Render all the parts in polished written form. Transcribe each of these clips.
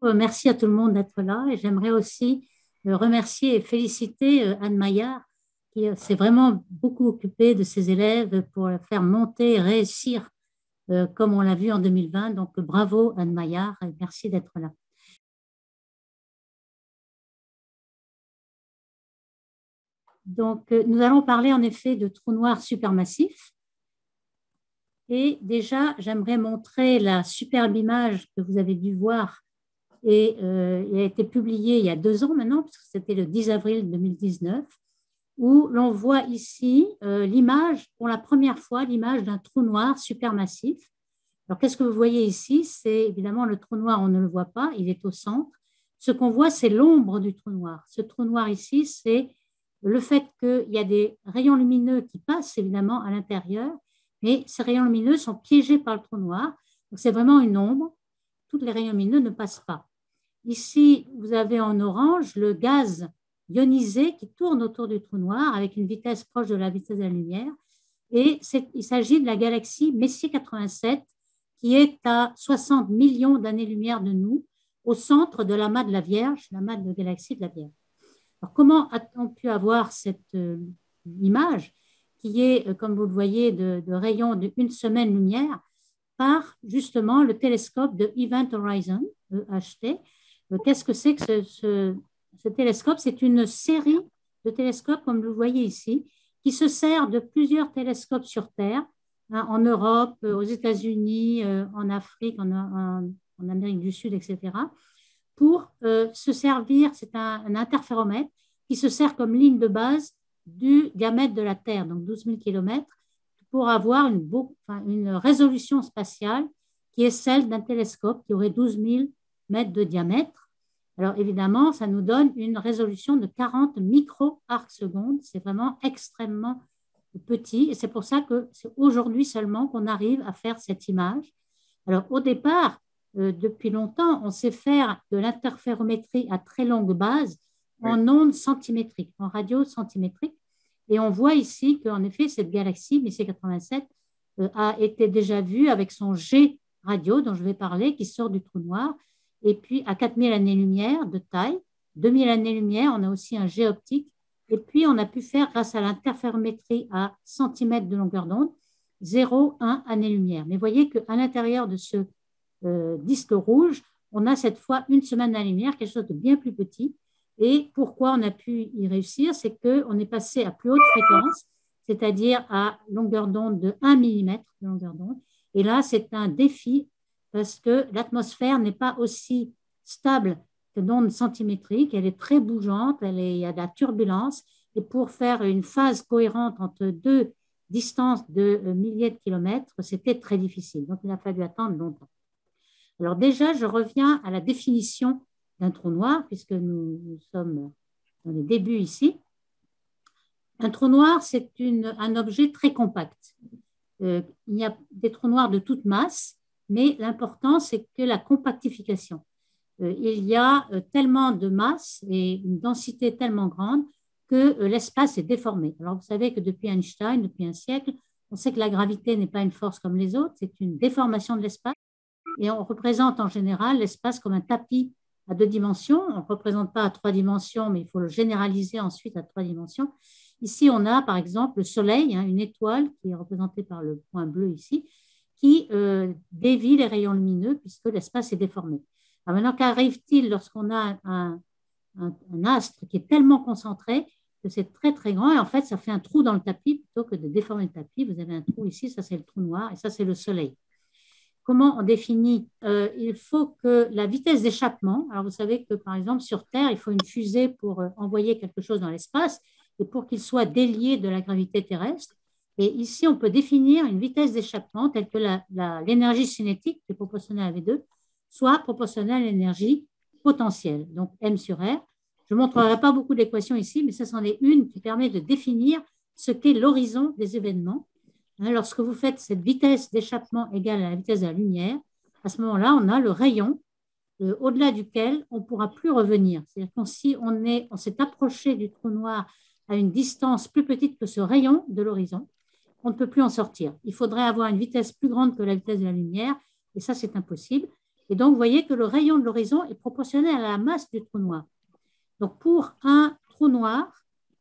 Merci à tout le monde d'être là et j'aimerais aussi remercier et féliciter Anne Maillard qui s'est vraiment beaucoup occupée de ses élèves pour les faire monter et réussir comme on l'a vu en 2020. Donc bravo Anne Maillard et merci d'être là. Donc nous allons parler en effet de trous noirs supermassifs. Et déjà, j'aimerais montrer la superbe image que vous avez dû voir et il a été publié il y a 2 ans maintenant, parce que c'était le 10 avril 2019, où l'on voit ici l'image, pour la première fois, l'image d'un trou noir supermassif. Alors, qu'est-ce que vous voyez ici? C'est évidemment le trou noir, on ne le voit pas, il est au centre. Ce qu'on voit, c'est l'ombre du trou noir. Ce trou noir ici, c'est le fait qu'il y a des rayons lumineux qui passent évidemment à l'intérieur, mais ces rayons lumineux sont piégés par le trou noir. Donc, c'est vraiment une ombre. Tous les rayons lumineux ne passent pas. Ici, vous avez en orange le gaz ionisé qui tourne autour du trou noir avec une vitesse proche de la vitesse de la lumière. Et il s'agit de la galaxie Messier 87 qui est à 60 millions d'années-lumière de nous, au centre de l'amas de la Vierge, l'amas de galaxie de la Vierge. Alors, comment a-t-on pu avoir cette image qui est, comme vous le voyez, de rayons d'une semaine-lumière par justement le télescope de Event Horizon, EHT. Qu'est-ce que c'est que ce télescope? C'est une série de télescopes, comme vous le voyez ici, qui se sert de plusieurs télescopes sur Terre, hein, en Europe, aux États-Unis, en Afrique, en Amérique du Sud, etc., pour se servir, c'est un interféromètre qui se sert comme ligne de base du diamètre de la Terre, donc 12 000 km, pour avoir une résolution spatiale qui est celle d'un télescope qui aurait 12 000 mètres de diamètre. Alors évidemment, ça nous donne une résolution de 40 micro-arcs-secondes. C'est vraiment extrêmement petit et c'est pour ça que c'est aujourd'hui seulement qu'on arrive à faire cette image. Alors au départ, depuis longtemps, on sait faire de l'interférométrie à très longue base en ondes centimétriques, en radio centimétrique. Et on voit ici qu'en effet, cette galaxie, Messier 87, a été déjà vue avec son G radio, dont je vais parler, qui sort du trou noir. Et puis, à 4000 années-lumière de taille, 2000 années-lumière, on a aussi un G optique. Et puis, on a pu faire, grâce à l'interférométrie à centimètres de longueur d'onde, 0,1 année-lumière. Mais voyez qu'à l'intérieur de ce disque rouge, on a cette fois une semaine d'année-lumière, quelque chose de bien plus petit. Et pourquoi on a pu y réussir, c'est qu'on est passé à plus haute fréquence, c'est-à-dire à longueur d'onde de 1 mm de longueur d'onde. Et là, c'est un défi parce que l'atmosphère n'est pas aussi stable que d'onde centimétrique. Elle est très bougeante, il y a de la turbulence. Et pour faire une phase cohérente entre deux distances de milliers de kilomètres, c'était très difficile. Donc, il a fallu attendre longtemps. Alors déjà, je reviens à la définition d'un trou noir, puisque nous sommes dans les débuts ici. Un trou noir, c'est un objet très compact. Il y a des trous noirs de toute masse, mais l'important, c'est que la compactification. Il y a tellement de masse et une densité tellement grande que l'espace est déformé. Alors, vous savez que depuis Einstein, depuis un siècle, on sait que la gravité n'est pas une force comme les autres, c'est une déformation de l'espace. Et on représente en général l'espace comme un tapis à 2 dimensions. On ne représente pas à 3 dimensions, mais il faut le généraliser ensuite à 3 dimensions. Ici, on a par exemple le Soleil, une étoile qui est représentée par le point bleu ici, qui dévie les rayons lumineux puisque l'espace est déformé. Alors maintenant, qu'arrive-t-il lorsqu'on a un astre qui est tellement concentré que c'est très, très grand et en fait, ça fait un trou dans le tapis plutôt que de déformer le tapis. Vous avez un trou ici, ça c'est le trou noir et ça c'est le Soleil. Comment on définit? Il faut que la vitesse d'échappement, alors vous savez que par exemple sur Terre, il faut une fusée pour envoyer quelque chose dans l'espace et pour qu'il soit délié de la gravité terrestre. Et ici, on peut définir une vitesse d'échappement telle que l'énergie cinétique, qui est proportionnelle à V2, soit proportionnelle à l'énergie potentielle, donc M sur R. Je ne montrerai pas beaucoup d'équations ici, mais ça, c'en est une qui permet de définir ce qu'est l'horizon des événements. Lorsque vous faites cette vitesse d'échappement égale à la vitesse de la lumière, à ce moment-là, on a le rayon au-delà duquel on ne pourra plus revenir. C'est-à-dire que si on s'est approché du trou noir à une distance plus petite que ce rayon de l'horizon, on ne peut plus en sortir. Il faudrait avoir une vitesse plus grande que la vitesse de la lumière, et ça, c'est impossible. Et donc, vous voyez que le rayon de l'horizon est proportionnel à la masse du trou noir. Donc, pour un trou noir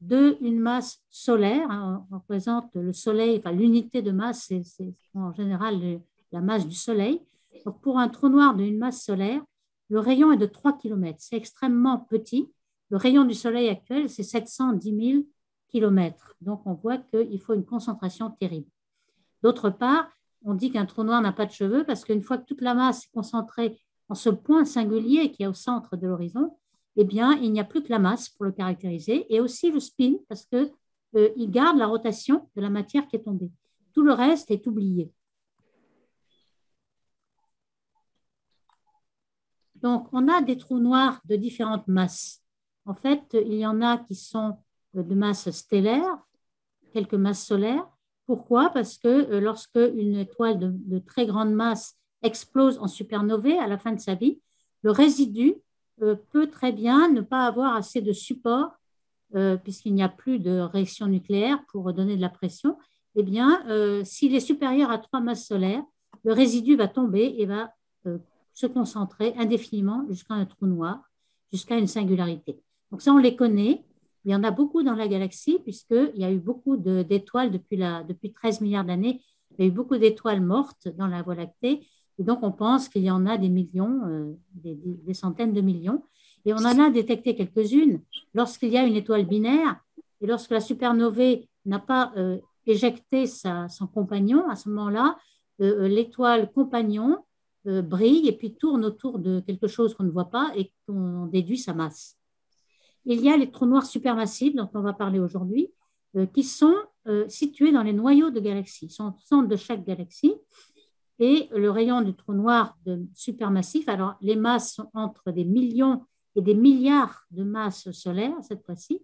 d'une masse solaire, hein, on représente le Soleil, enfin l'unité de masse, c'est en général la masse du Soleil. Donc, pour un trou noir d'une masse solaire, le rayon est de 3 km. C'est extrêmement petit. Le rayon du Soleil actuel, c'est 710 000 km. Donc, on voit qu'il faut une concentration terrible. D'autre part, on dit qu'un trou noir n'a pas de cheveux parce qu'une fois que toute la masse est concentrée en ce point singulier qui est au centre de l'horizon, eh bien, il n'y a plus que la masse pour le caractériser et aussi le spin parce qu'il garde la rotation de la matière qui est tombée. Tout le reste est oublié. Donc, on a des trous noirs de différentes masses. En fait, il y en a qui sont de masse stellaire, quelques masses solaires. Pourquoi? Parce que lorsque une étoile de très grande masse explose en supernovae à la fin de sa vie, le résidu peut très bien ne pas avoir assez de support, puisqu'il n'y a plus de réaction nucléaire pour donner de la pression. Eh bien, s'il est supérieur à 3 masses solaires, le résidu va tomber et va se concentrer indéfiniment jusqu'à un trou noir, jusqu'à une singularité. Donc ça, on les connaît. Il y en a beaucoup dans la galaxie, puisqu'il y a eu beaucoup d'étoiles depuis 13 milliards d'années. Il y a eu beaucoup d'étoiles mortes dans la Voie lactée. Et donc, on pense qu'il y en a des millions, des centaines de millions. Et on en a détecté quelques-unes lorsqu'il y a une étoile binaire et lorsque la supernovae n'a pas éjecté son compagnon. À ce moment-là, l'étoile compagnon brille et puis tourne autour de quelque chose qu'on ne voit pas et qu'on déduit sa masse. Il y a les trous noirs supermassifs dont on va parler aujourd'hui, qui sont situés dans les noyaux de galaxies. Ils sont au centre de chaque galaxie. Et le rayon du trou noir supermassif, alors les masses sont entre des millions et des milliards de masses solaires cette fois-ci.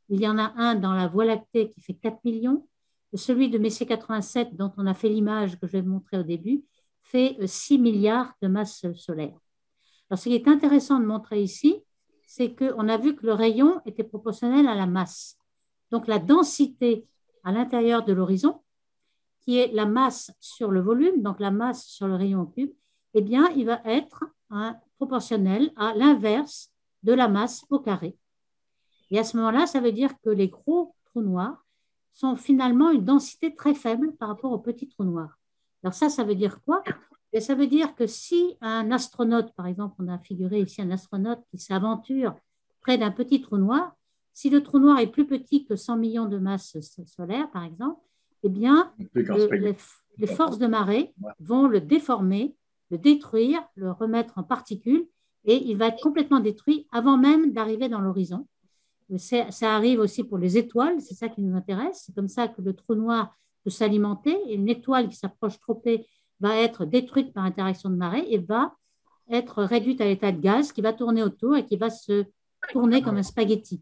Il y en a un dans la Voie lactée qui fait 4 millions. Celui de Messier 87, dont on a fait l'image que je vais vous montrer au début, fait 6 milliards de masses solaires. Alors, ce qui est intéressant de montrer ici, c'est qu'on a vu que le rayon était proportionnel à la masse. Donc, la densité à l'intérieur de l'horizon, qui est la masse sur le volume, donc la masse sur le rayon au cube, eh bien, il va être proportionnel à l'inverse de la masse au carré. Et à ce moment-là, ça veut dire que les gros trous noirs sont finalement une densité très faible par rapport aux petits trous noirs. Alors ça veut dire quoi? Et ça veut dire que si un astronaute, par exemple, on a figuré ici un astronaute qui s'aventure près d'un petit trou noir, si le trou noir est plus petit que 100 millions de masses solaires, par exemple, eh bien, les forces de marée vont le déformer, le détruire, le remettre en particules, et il va être complètement détruit avant même d'arriver dans l'horizon. Ça arrive aussi pour les étoiles, c'est ça qui nous intéresse. C'est comme ça que le trou noir peut s'alimenter. Et une étoile qui s'approche trop près va être détruite par interaction de marée et va être réduite à l'état de gaz qui va tourner autour et qui va se tourner comme un spaghetti.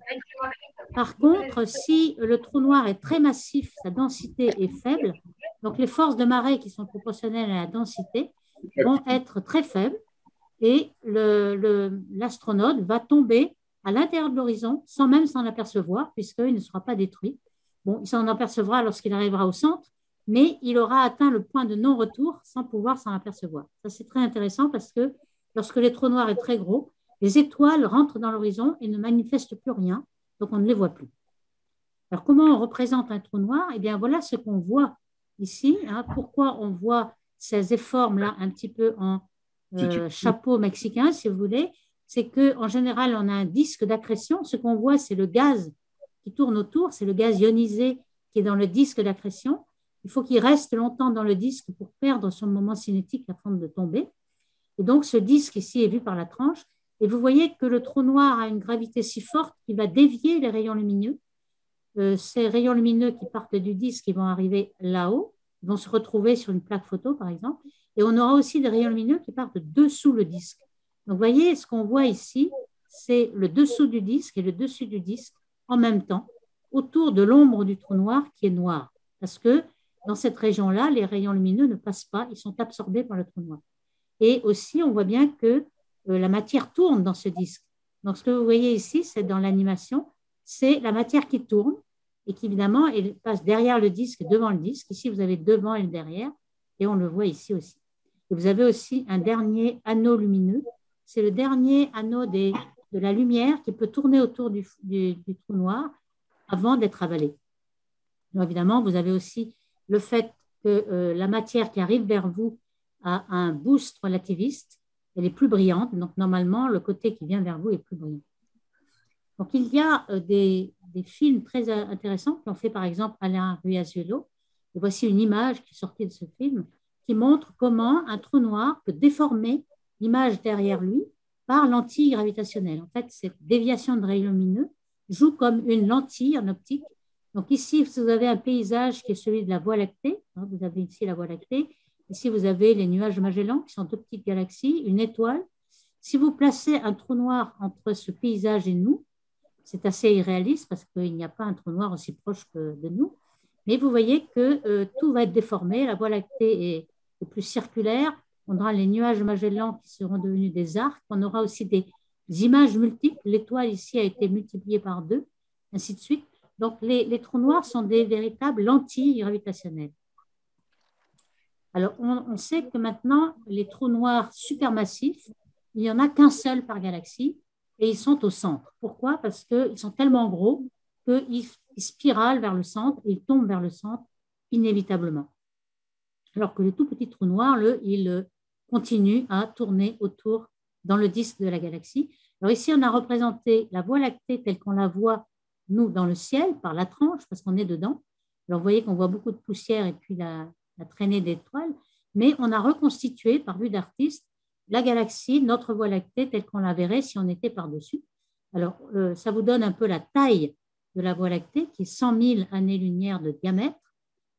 Par contre, si le trou noir est très massif, sa densité est faible, donc les forces de marée qui sont proportionnelles à la densité vont être très faibles et l'astronaute va tomber à l'intérieur de l'horizon sans même s'en apercevoir puisqu'il ne sera pas détruit. Bon, il s'en apercevra lorsqu'il arrivera au centre, mais il aura atteint le point de non-retour sans pouvoir s'en apercevoir. Ça, c'est très intéressant parce que lorsque les trous noirs est très gros, les étoiles rentrent dans l'horizon et ne manifestent plus rien, donc on ne les voit plus. Alors, comment on représente un trou noir? Eh bien, voilà ce qu'on voit ici. Pourquoi on voit ces formes-là un petit peu en chapeau mexicain, si vous voulez? C'est qu'en général, on a un disque d'accrétion. Ce qu'on voit, c'est le gaz qui tourne autour, c'est le gaz ionisé qui est dans le disque d'accrétion. Il faut qu'il reste longtemps dans le disque pour perdre son moment cinétique avant de tomber. Et donc, ce disque ici est vu par la tranche. Et vous voyez que le trou noir a une gravité si forte qu'il va dévier les rayons lumineux. Ces rayons lumineux qui partent du disque, ils vont arriver là-haut, ils vont se retrouver sur une plaque photo, par exemple. Et on aura aussi des rayons lumineux qui partent dessous le disque. Donc, vous voyez, ce qu'on voit ici, c'est le dessous du disque et le dessus du disque en même temps, autour de l'ombre du trou noir qui est noir. Parce que dans cette région-là, les rayons lumineux ne passent pas, ils sont absorbés par le trou noir. Et aussi, on voit bien que la matière tourne dans ce disque. Donc, ce que vous voyez ici, c'est dans l'animation, c'est la matière qui tourne et qui, évidemment, elle passe derrière le disque, devant le disque. Ici, vous avez devant et le derrière, et on le voit ici aussi. Et vous avez aussi un dernier anneau lumineux. C'est le dernier anneau de la lumière qui peut tourner autour du trou noir avant d'être avalé. Donc, évidemment, vous avez aussi le fait que la matière qui arrive vers vous a un boost relativiste. Elle est plus brillante. Donc, normalement, le côté qui vient vers vous est plus brillant. Donc, il y a des films très intéressants qui ont fait, par exemple, Alain Riazuelo. Et voici une image qui est sortie de ce film qui montre comment un trou noir peut déformer l'image derrière lui par lentille gravitationnelle. En fait, cette déviation de rayons lumineux joue comme une lentille en optique. Donc ici, vous avez un paysage qui est celui de la Voie lactée. Vous avez ici la Voie lactée. Ici, vous avez les nuages de Magellan, qui sont deux petites galaxies, une étoile. Si vous placez un trou noir entre ce paysage et nous, c'est assez irréaliste parce qu'il n'y a pas un trou noir aussi proche que de nous. Mais vous voyez que tout va être déformé. La Voie lactée est plus circulaire. On aura les nuages de Magellan qui seront devenus des arcs. On aura aussi des images multiples. L'étoile ici a été multipliée par 2, ainsi de suite. Donc, les trous noirs sont des véritables lentilles gravitationnelles. Alors, on sait que maintenant, les trous noirs supermassifs, il n'y en a qu'un seul par galaxie et ils sont au centre. Pourquoi? Parce qu'ils sont tellement gros qu'ils spiralent vers le centre et ils tombent vers le centre inévitablement. Alors que le tout petit trou noir, il continue à tourner autour dans le disque de la galaxie. Alors ici, on a représenté la Voie lactée telle qu'on la voit, nous, dans le ciel, par la tranche, parce qu'on est dedans. Alors, vous voyez qu'on voit beaucoup de poussière et puis la traînée d'étoiles, mais on a reconstitué, par vue d'artiste, la galaxie, notre Voie lactée, telle qu'on la verrait si on était par-dessus. Alors, ça vous donne un peu la taille de la Voie lactée, qui est 100 000 années-lumière de diamètre.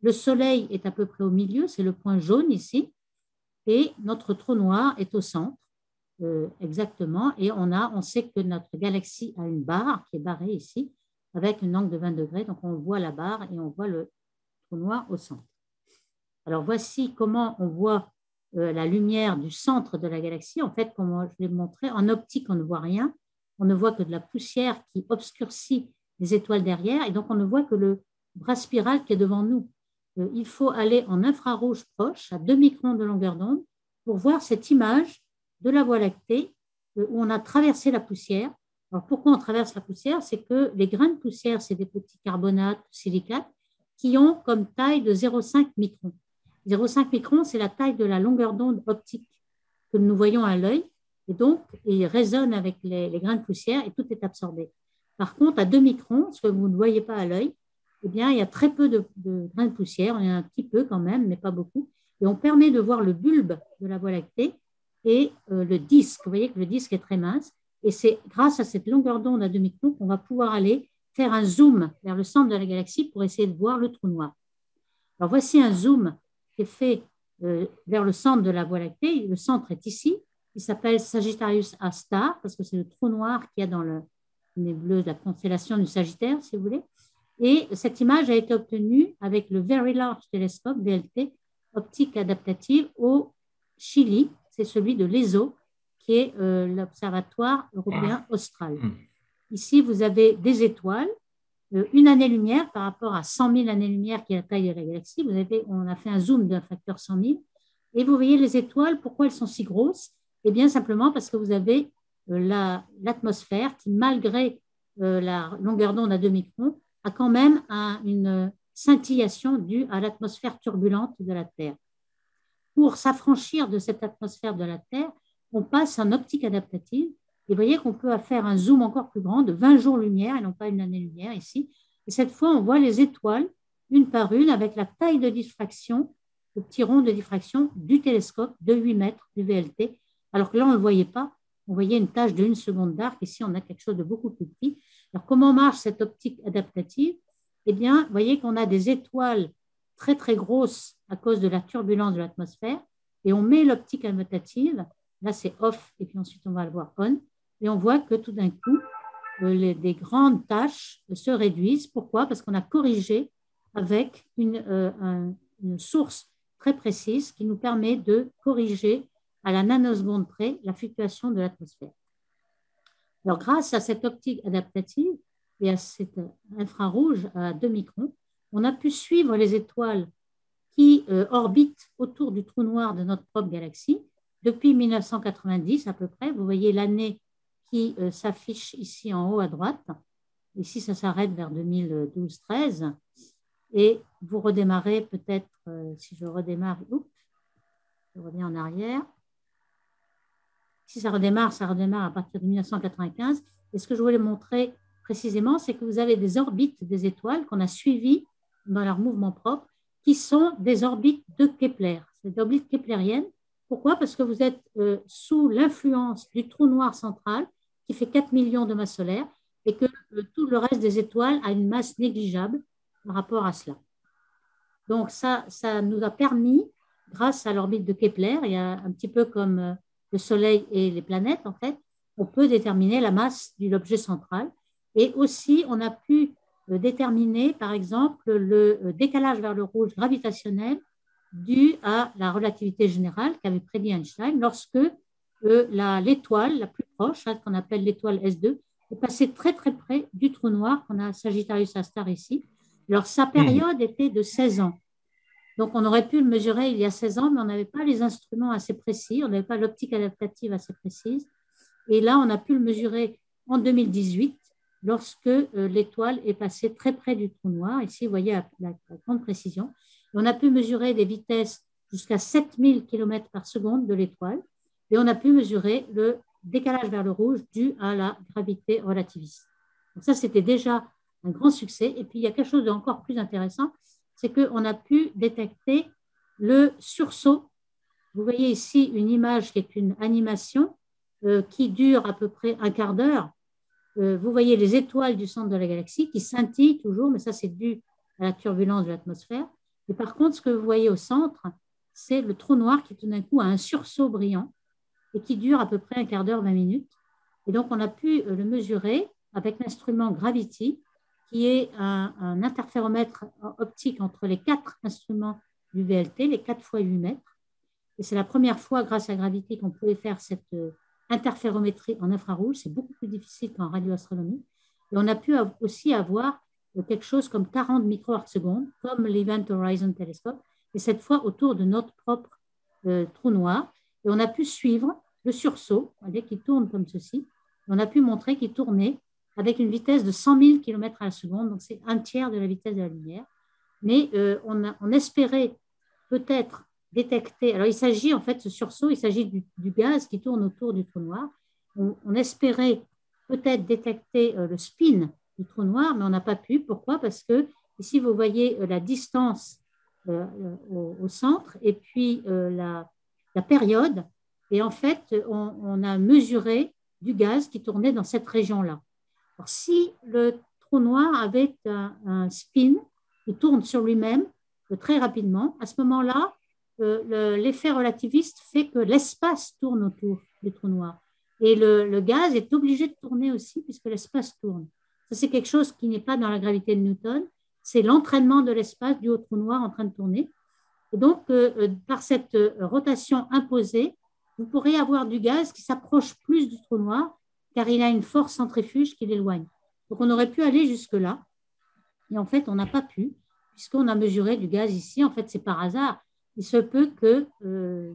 Le Soleil est à peu près au milieu, c'est le point jaune ici, et notre trou noir est au centre, exactement, et on sait que notre galaxie a une barre qui est barrée ici, avec un angle de 20 degrés, donc on voit la barre et on voit le trou noir au centre. Alors voici comment on voit la lumière du centre de la galaxie. En fait, comme je l'ai montré, en optique, on ne voit rien, on ne voit que de la poussière qui obscurcit les étoiles derrière, et donc on ne voit que le bras spiral qui est devant nous. Il faut aller en infrarouge proche, à 2 microns de longueur d'onde, pour voir cette image de la Voie lactée où on a traversé la poussière. Alors, pourquoi on traverse la poussière? C'est que les grains de poussière, c'est des petits carbonates, silicates, qui ont comme taille de 0,5 microns. 0,5 microns, c'est la taille de la longueur d'onde optique que nous voyons à l'œil, et donc, il résonne avec les grains de poussière et tout est absorbé. Par contre, à 2 microns, ce que vous ne voyez pas à l'œil, eh bien, il y a très peu de grains de poussière, il y en a un petit peu quand même, mais pas beaucoup, et on permet de voir le bulbe de la Voie lactée et le disque. Vous voyez que le disque est très mince, et c'est grâce à cette longueur d'onde à 2 microns qu'on va pouvoir aller faire un zoom vers le centre de la galaxie pour essayer de voir le trou noir. Alors, voici un zoom qui est fait vers le centre de la Voie lactée. Le centre est ici. Il s'appelle Sagittarius A star, parce que c'est le trou noir qu'il y a dans le nébuleux de la constellation du Sagittaire, si vous voulez. Et cette image a été obtenue avec le Very Large Telescope, VLT, optique adaptative au Chili. C'est celui de l'ESO, qui est l'Observatoire européen austral. Ici, vous avez des étoiles, une année-lumière par rapport à 100 000 années-lumière qui est la taille de la galaxie. On a fait un zoom d'un facteur 100 000. Et vous voyez les étoiles, pourquoi elles sont si grosses? Eh bien, simplement parce que vous avez l'atmosphère qui, malgré la longueur d'onde à 2 microns, a quand même une scintillation due à l'atmosphère turbulente de la Terre. Pour s'affranchir de cette atmosphère de la Terre, on passe en optique adaptative. Et vous voyez qu'on peut faire un zoom encore plus grand de 20 jours-lumière et non pas une année-lumière ici. Et cette fois, on voit les étoiles, une par une, avec la taille de diffraction, le petit rond de diffraction du télescope de 8 mètres du VLT. Alors que là, on ne le voyait pas. On voyait une tache de 1 seconde d'arc. Ici, on a quelque chose de beaucoup plus petit. Alors, comment marche cette optique adaptative? Eh bien, vous voyez qu'on a des étoiles très, très grosses à cause de la turbulence de l'atmosphère. Et on met l'optique adaptative. Là, c'est off. Et puis ensuite, on va le voir on. Et on voit que tout d'un coup, des grandes taches se réduisent. Pourquoi? Parce qu'on a corrigé avec une source très précise qui nous permet de corriger à la nanoseconde près la fluctuation de l'atmosphère. Alors, grâce à cette optique adaptative et à cet infrarouge à 2 microns, on a pu suivre les étoiles qui orbitent autour du trou noir de notre propre galaxie depuis 1990 à peu près. Vous voyez l'année qui s'affiche ici en haut à droite. Ici, ça s'arrête vers 2012-13. Et vous redémarrez peut-être, si je redémarre, je reviens en arrière. Si ça redémarre à partir de 1995. Et ce que je voulais montrer précisément, c'est que vous avez des orbites des étoiles qu'on a suivies dans leur mouvement propre, qui sont des orbites de Kepler. C'est des orbites keplériennes. Pourquoi? Parce que vous êtes sous l'influence du trou noir central, qui fait 4 millions de masses solaires, et que tout le reste des étoiles a une masse négligeable par rapport à cela. Donc, ça nous a permis, grâce à l'orbite de Kepler, il y a un petit peu comme le Soleil et les planètes, en fait, on peut déterminer la masse de l'objet central. Et aussi, on a pu déterminer, par exemple, le décalage vers le rouge gravitationnel dû à la relativité générale qu'avait prédit Einstein lorsque l'étoile la plus proche, qu'on appelle l'étoile S2, est passée très très près du trou noir qu'on a Sagittarius A star ici. Alors, sa période était de 16 ans. Donc, on aurait pu le mesurer il y a 16 ans, mais on n'avait pas les instruments assez précis, on n'avait pas l'optique adaptative assez précise. Et là, on a pu le mesurer en 2018, lorsque l'étoile est passée très près du trou noir. Ici, vous voyez à la grande précision. Et on a pu mesurer des vitesses jusqu'à 7000 km par seconde de l'étoile. Et on a pu mesurer le décalage vers le rouge dû à la gravité relativiste. Donc ça, c'était déjà un grand succès. Et puis, il y a quelque chose d'encore plus intéressant, c'est qu'on a pu détecter le sursaut. Vous voyez ici une image qui est une animation qui dure à peu près un quart d'heure. Vous voyez les étoiles du centre de la galaxie qui scintillent toujours, mais ça, c'est dû à la turbulence de l'atmosphère. Et par contre, ce que vous voyez au centre, c'est le trou noir qui tout d'un coup a un sursaut brillant et qui dure à peu près un quart d'heure, 20 minutes. Et donc, on a pu le mesurer avec l'instrument Gravity, qui est un interféromètre optique entre les 4 instruments du VLT, les 4 fois 8 mètres. Et c'est la première fois, grâce à Gravity, qu'on pouvait faire cette interférométrie en infrarouge. C'est beaucoup plus difficile qu'en radioastronomie. Et on a pu aussi avoir quelque chose comme 40 micro-arcs secondes, comme l'Event Horizon Telescope, et cette fois autour de notre propre trou noir. Et on a pu suivre le sursaut, qui tourne comme ceci. On a pu montrer qu'il tournait avec une vitesse de 100 000 km à la seconde, donc c'est un tiers de la vitesse de la lumière. Mais on espérait peut-être détecter, alors il s'agit en fait, ce sursaut, il s'agit du gaz qui tourne autour du trou noir. On espérait peut-être détecter le spin du trou noir, mais on n'a pas pu. Pourquoi? Parce que ici, vous voyez la distance au centre et puis la période. Et en fait, on a mesuré du gaz qui tournait dans cette région-là. Alors, si le trou noir avait un spin qui tourne sur lui-même très rapidement, à ce moment-là, l'effet relativiste fait que l'espace tourne autour du trou noir. Et le gaz est obligé de tourner aussi puisque l'espace tourne. Ça, c'est quelque chose qui n'est pas dans la gravité de Newton. C'est l'entraînement de l'espace dû au trou noir en train de tourner. Et donc, par cette rotation imposée, vous pourrez avoir du gaz qui s'approche plus du trou noir car il a une force centrifuge qui l'éloigne. Donc, on aurait pu aller jusque-là. Et en fait, on n'a pas pu puisqu'on a mesuré du gaz ici. En fait, c'est par hasard. Il se peut que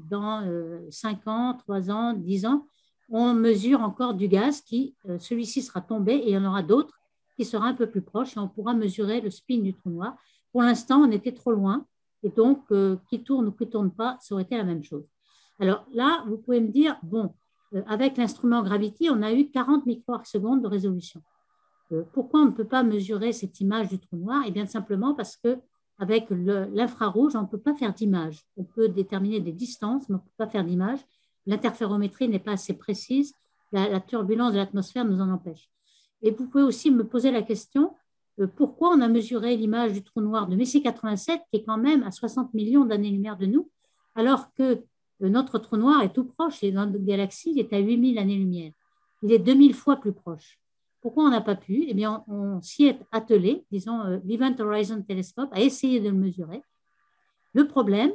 dans 5 ans, 3 ans, 10 ans, on mesure encore du gaz qui, celui-ci sera tombé et il y en aura d'autres qui sera un peu plus proche et on pourra mesurer le spin du trou noir. Pour l'instant, on était trop loin et donc, qui tourne ou qui ne tourne pas, ça aurait été la même chose. Alors là, vous pouvez me dire, bon, avec l'instrument Gravity, on a eu 40 micro-arcs secondes de résolution. Pourquoi on ne peut pas mesurer cette image du trou noir? Eh bien, simplement parce que avec l'infrarouge, on ne peut pas faire d'image. On peut déterminer des distances, mais on ne peut pas faire d'image. L'interférométrie n'est pas assez précise. La turbulence de l'atmosphère nous en empêche. Et vous pouvez aussi me poser la question, pourquoi on a mesuré l'image du trou noir de Messier 87, qui est quand même à 60 millions d'années-lumière de nous, alors que notre trou noir est tout proche, et dans notre galaxie, il est à 8000 années-lumière. Il est 2000 fois plus proche. Pourquoi on n'a pas pu? Eh bien, on s'y est attelé, disons, l'Event Horizon Telescope a essayé de le mesurer. Le problème,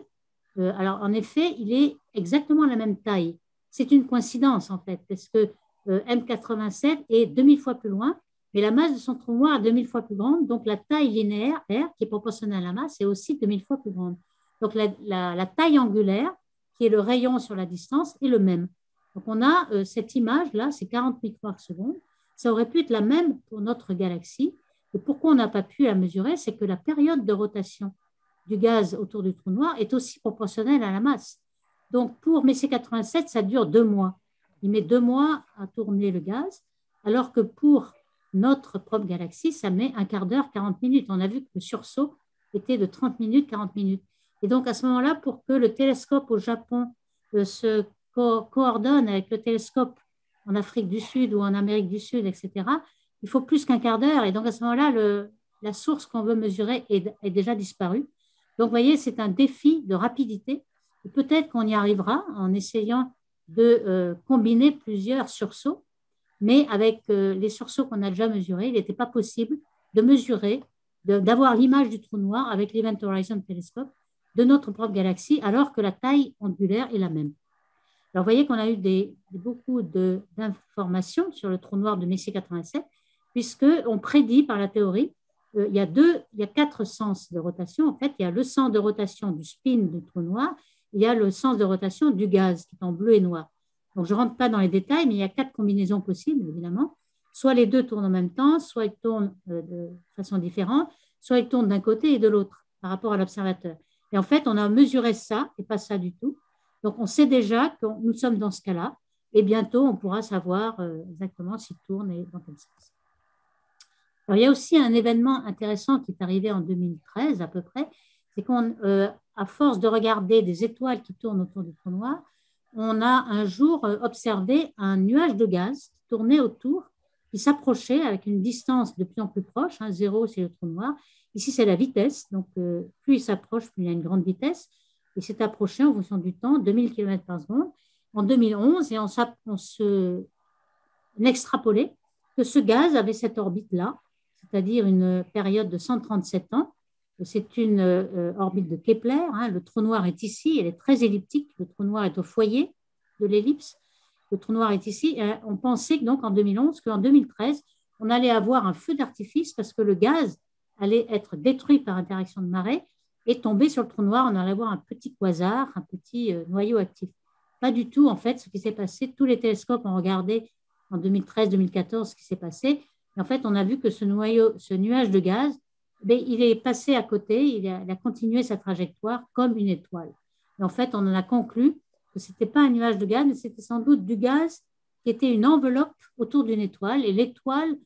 alors en effet, il est exactement la même taille. C'est une coïncidence en fait, parce que M87 est 2000 fois plus loin, mais la masse de son trou noir est 2000 fois plus grande, donc la taille linéaire, R, qui est proportionnelle à la masse, est aussi 2000 fois plus grande. Donc, la taille angulaire, qui est le rayon sur la distance, est le même. Donc, on a cette image-là, c'est 40 micro-arcs secondes. Ça aurait pu être la même pour notre galaxie. Et pourquoi on n'a pas pu la mesurer? C'est que la période de rotation du gaz autour du trou noir est aussi proportionnelle à la masse. Donc, pour Messier 87, ça dure 2 mois. Il met 2 mois à tourner le gaz, alors que pour notre propre galaxie, ça met un quart d'heure, 40 minutes. On a vu que le sursaut était de 30 minutes, 40 minutes. Et donc, à ce moment-là, pour que le télescope au Japon se coordonne avec le télescope en Afrique du Sud ou en Amérique du Sud, etc., il faut plus qu'un quart d'heure. Et donc, à ce moment-là, la source qu'on veut mesurer est déjà disparue. Donc, vous voyez, c'est un défi de rapidité. Peut-être qu'on y arrivera en essayant de combiner plusieurs sursauts, mais avec les sursauts qu'on a déjà mesurés, il n'était pas possible de mesurer, d'avoir l'image du trou noir avec l'Event Horizon Telescope de notre propre galaxie, alors que la taille angulaire est la même. Alors, vous voyez qu'on a eu beaucoup d'informations sur le trou noir de Messier 87, puisqu'on prédit par la théorie, il y a 4 sens de rotation. En fait, il y a le sens de rotation du spin du trou noir, il y a le sens de rotation du gaz, qui est en bleu et noir. Donc, je ne rentre pas dans les détails, mais il y a 4 combinaisons possibles, évidemment. Soit les deux tournent en même temps, soit ils tournent de façon différente, soit ils tournent d'un côté et de l'autre par rapport à l'observateur. Et en fait, on a mesuré ça et pas ça du tout. Donc, on sait déjà que nous sommes dans ce cas-là et bientôt, on pourra savoir exactement s'il tourne et dans quel sens. Alors, il y a aussi un événement intéressant qui est arrivé en 2013 à peu près, c'est qu'à force de regarder des étoiles qui tournent autour du trou noir, on a un jour observé un nuage de gaz qui tournait autour, qui s'approchait avec une distance de plus en plus proche. 0, c'est le trou noir. Ici, c'est la vitesse. Donc, plus il s'approche, plus il y a une grande vitesse. Il s'est approché en fonction du temps, 2000 km par seconde, en 2011, et on extrapolait que ce gaz avait cette orbite-là, c'est-à-dire une période de 137 ans. C'est une orbite de Kepler. Le trou noir est ici, elle est très elliptique. Le trou noir est au foyer de l'ellipse. Le trou noir est ici. Et on pensait donc en 2011 qu'en 2013, on allait avoir un feu d'artifice parce que le gaz allait être détruit par interaction de marée et tomber sur le trou noir. On allait avoir un petit quasar, un petit noyau actif. Pas du tout, en fait, ce qui s'est passé. Tous les télescopes ont regardé en 2013-2014 ce qui s'est passé. Et en fait, on a vu que ce nuage de gaz, il est passé à côté, il a continué sa trajectoire comme une étoile. Et en fait, on en a conclu que ce n'était pas un nuage de gaz, mais c'était sans doute du gaz qui était une enveloppe autour d'une étoile. Et l'étoile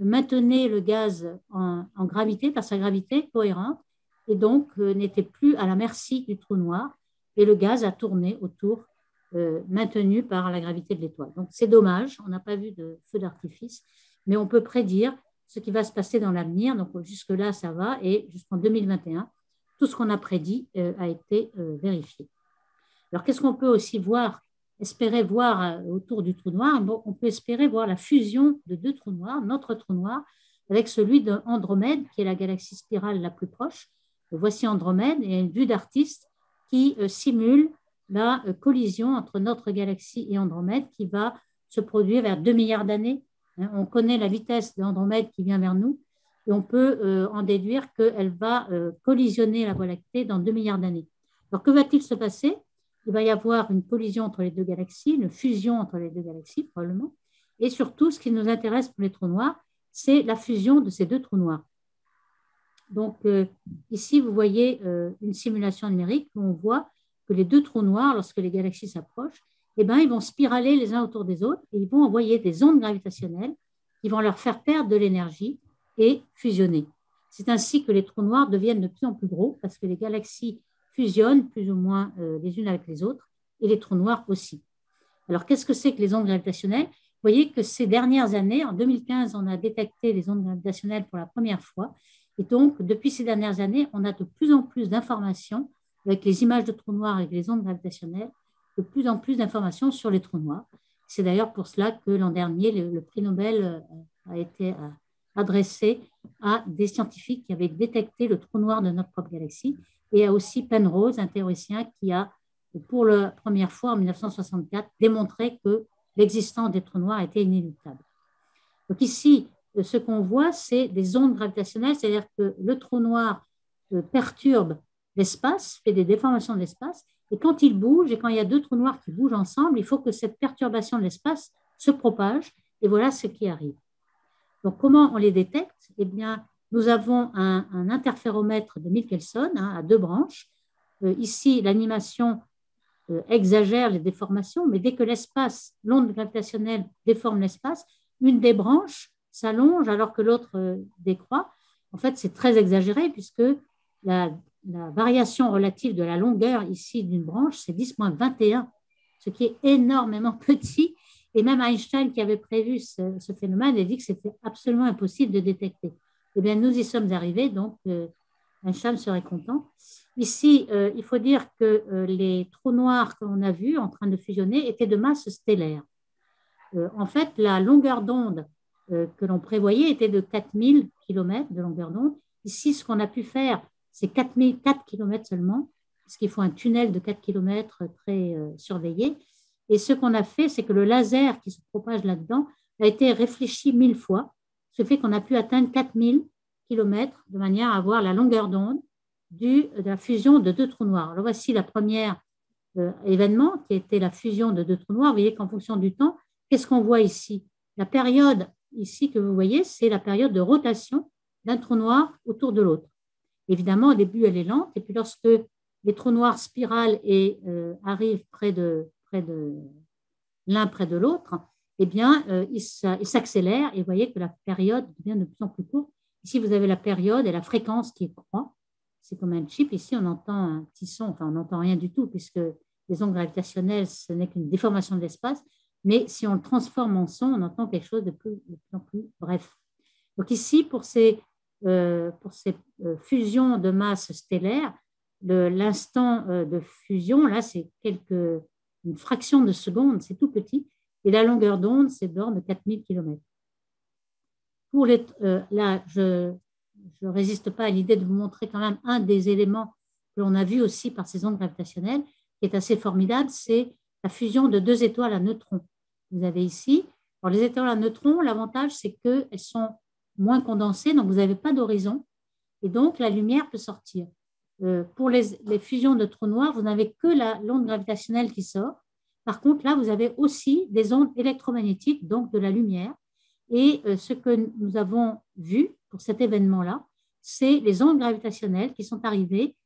maintenait le gaz en gravité, par sa gravité cohérente, et donc n'était plus à la merci du trou noir. Et le gaz a tourné autour, maintenu par la gravité de l'étoile. Donc, c'est dommage, on n'a pas vu de feu d'artifice, mais on peut prédire ce qui va se passer dans l'avenir. Donc, jusque-là, ça va. Et jusqu'en 2021, tout ce qu'on a prédit a été vérifié. Alors, qu'est-ce qu'on peut aussi espérer voir autour du trou noir? Bon, on peut espérer voir la fusion de 2 trous noirs, notre trou noir, avec celui d'Andromède, qui est la galaxie spirale la plus proche. Voici Andromède, et une vue d'artiste qui simule la collision entre notre galaxie et Andromède qui va se produire vers 2 milliards d'années. On connaît la vitesse d'Andromède qui vient vers nous et on peut en déduire qu'elle va collisionner la Voie lactée dans 2 milliards d'années. Alors, que va-t-il se passer? Il va y avoir une collision entre les 2 galaxies, une fusion entre les 2 galaxies probablement. Et surtout, ce qui nous intéresse pour les trous noirs, c'est la fusion de ces 2 trous noirs. Donc, ici, vous voyez une simulation numérique où on voit que les 2 trous noirs, lorsque les galaxies s'approchent, ils vont spiraler les uns autour des autres et ils vont envoyer des ondes gravitationnelles qui vont leur faire perdre de l'énergie et fusionner. C'est ainsi que les trous noirs deviennent de plus en plus gros parce que les galaxies fusionnent plus ou moins les unes avec les autres et les trous noirs aussi. Alors, qu'est-ce que c'est que les ondes gravitationnelles? Vous voyez que ces dernières années, en 2015, on a détecté les ondes gravitationnelles pour la première fois. Et donc, depuis ces dernières années, on a de plus en plus d'informations avec les images de trous noirs et les ondes gravitationnelles, de plus en plus d'informations sur les trous noirs. C'est d'ailleurs pour cela que l'an dernier, le prix Nobel a été adressé à des scientifiques qui avaient détecté le trou noir de notre propre galaxie et à aussi Penrose, un théoricien qui a, pour la première fois en 1964, démontré que l'existence des trous noirs était inéluctable. Donc ici, ce qu'on voit, c'est des ondes gravitationnelles, c'est-à-dire que le trou noir perturbe l'espace, fait des déformations de l'espace. Et quand il bouge, et quand il y a deux trous noirs qui bougent ensemble, il faut que cette perturbation de l'espace se propage. Et voilà ce qui arrive. Donc, comment on les détecte? Eh bien, nous avons un interféromètre de Michelson à deux branches. Ici, l'animation exagère les déformations, mais dès que l'espace, l'onde gravitationnelle déforme l'espace, une des branches s'allonge alors que l'autre décroît. En fait, c'est très exagéré puisque la variation relative de la longueur ici d'une branche, c'est 10-21, ce qui est énormément petit. Et même Einstein, qui avait prévu ce phénomène, a dit que c'était absolument impossible de détecter. Eh bien, nous y sommes arrivés, donc Einstein serait content. Ici, il faut dire que les trous noirs que l'on a vus en train de fusionner étaient de masse stellaire. En fait, la longueur d'onde que l'on prévoyait était de 4000 km de longueur d'onde. Ici, ce qu'on a pu faire, c'est 4 km seulement, parce qu'il faut un tunnel de 4 km très surveillé. Et ce qu'on a fait, c'est que le laser qui se propage là-dedans a été réfléchi 1000 fois, ce qui fait qu'on a pu atteindre 4000 km de manière à avoir la longueur d'onde de la fusion de deux trous noirs. Alors voici la première événement qui était la fusion de deux trous noirs. Vous voyez qu'en fonction du temps, qu'est-ce qu'on voit ici? La période ici que vous voyez, c'est la période de rotation d'un trou noir autour de l'autre. Évidemment, au début, elle est lente, et puis lorsque les trous noirs spiralent et arrivent près de l'un près de l'autre, eh bien, ils s'accélèrent, et vous voyez que la période devient de plus en plus courte. Ici, vous avez la période et la fréquence qui croît. C'est comme un chip. Ici, on entend un petit son, enfin, on n'entend rien du tout, puisque les ondes gravitationnelles, ce n'est qu'une déformation de l'espace. Mais si on le transforme en son, on entend quelque chose de plus en plus bref. Donc ici, pour ces fusions de masse stellaire, l'instant de fusion, là, c'est une fraction de seconde, c'est tout petit, et la longueur d'onde, c'est de l'ordre de 4000 km. Là, je ne résiste pas à l'idée de vous montrer quand même un des éléments que l'on a vu aussi par ces ondes gravitationnelles, qui est assez formidable, c'est la fusion de deux étoiles à neutrons. Vous avez ici, alors les étoiles à neutrons, l'avantage, c'est qu'elles sont moins condensées, donc vous n'avez pas d'horizon, et donc la lumière peut sortir. Pour les fusions de trous noirs, vous n'avez que l'onde gravitationnelle qui sort. Par contre, là, vous avez aussi des ondes électromagnétiques, donc de la lumière. Et ce que nous avons vu pour cet événement-là, c'est les ondes gravitationnelles qui sont arrivées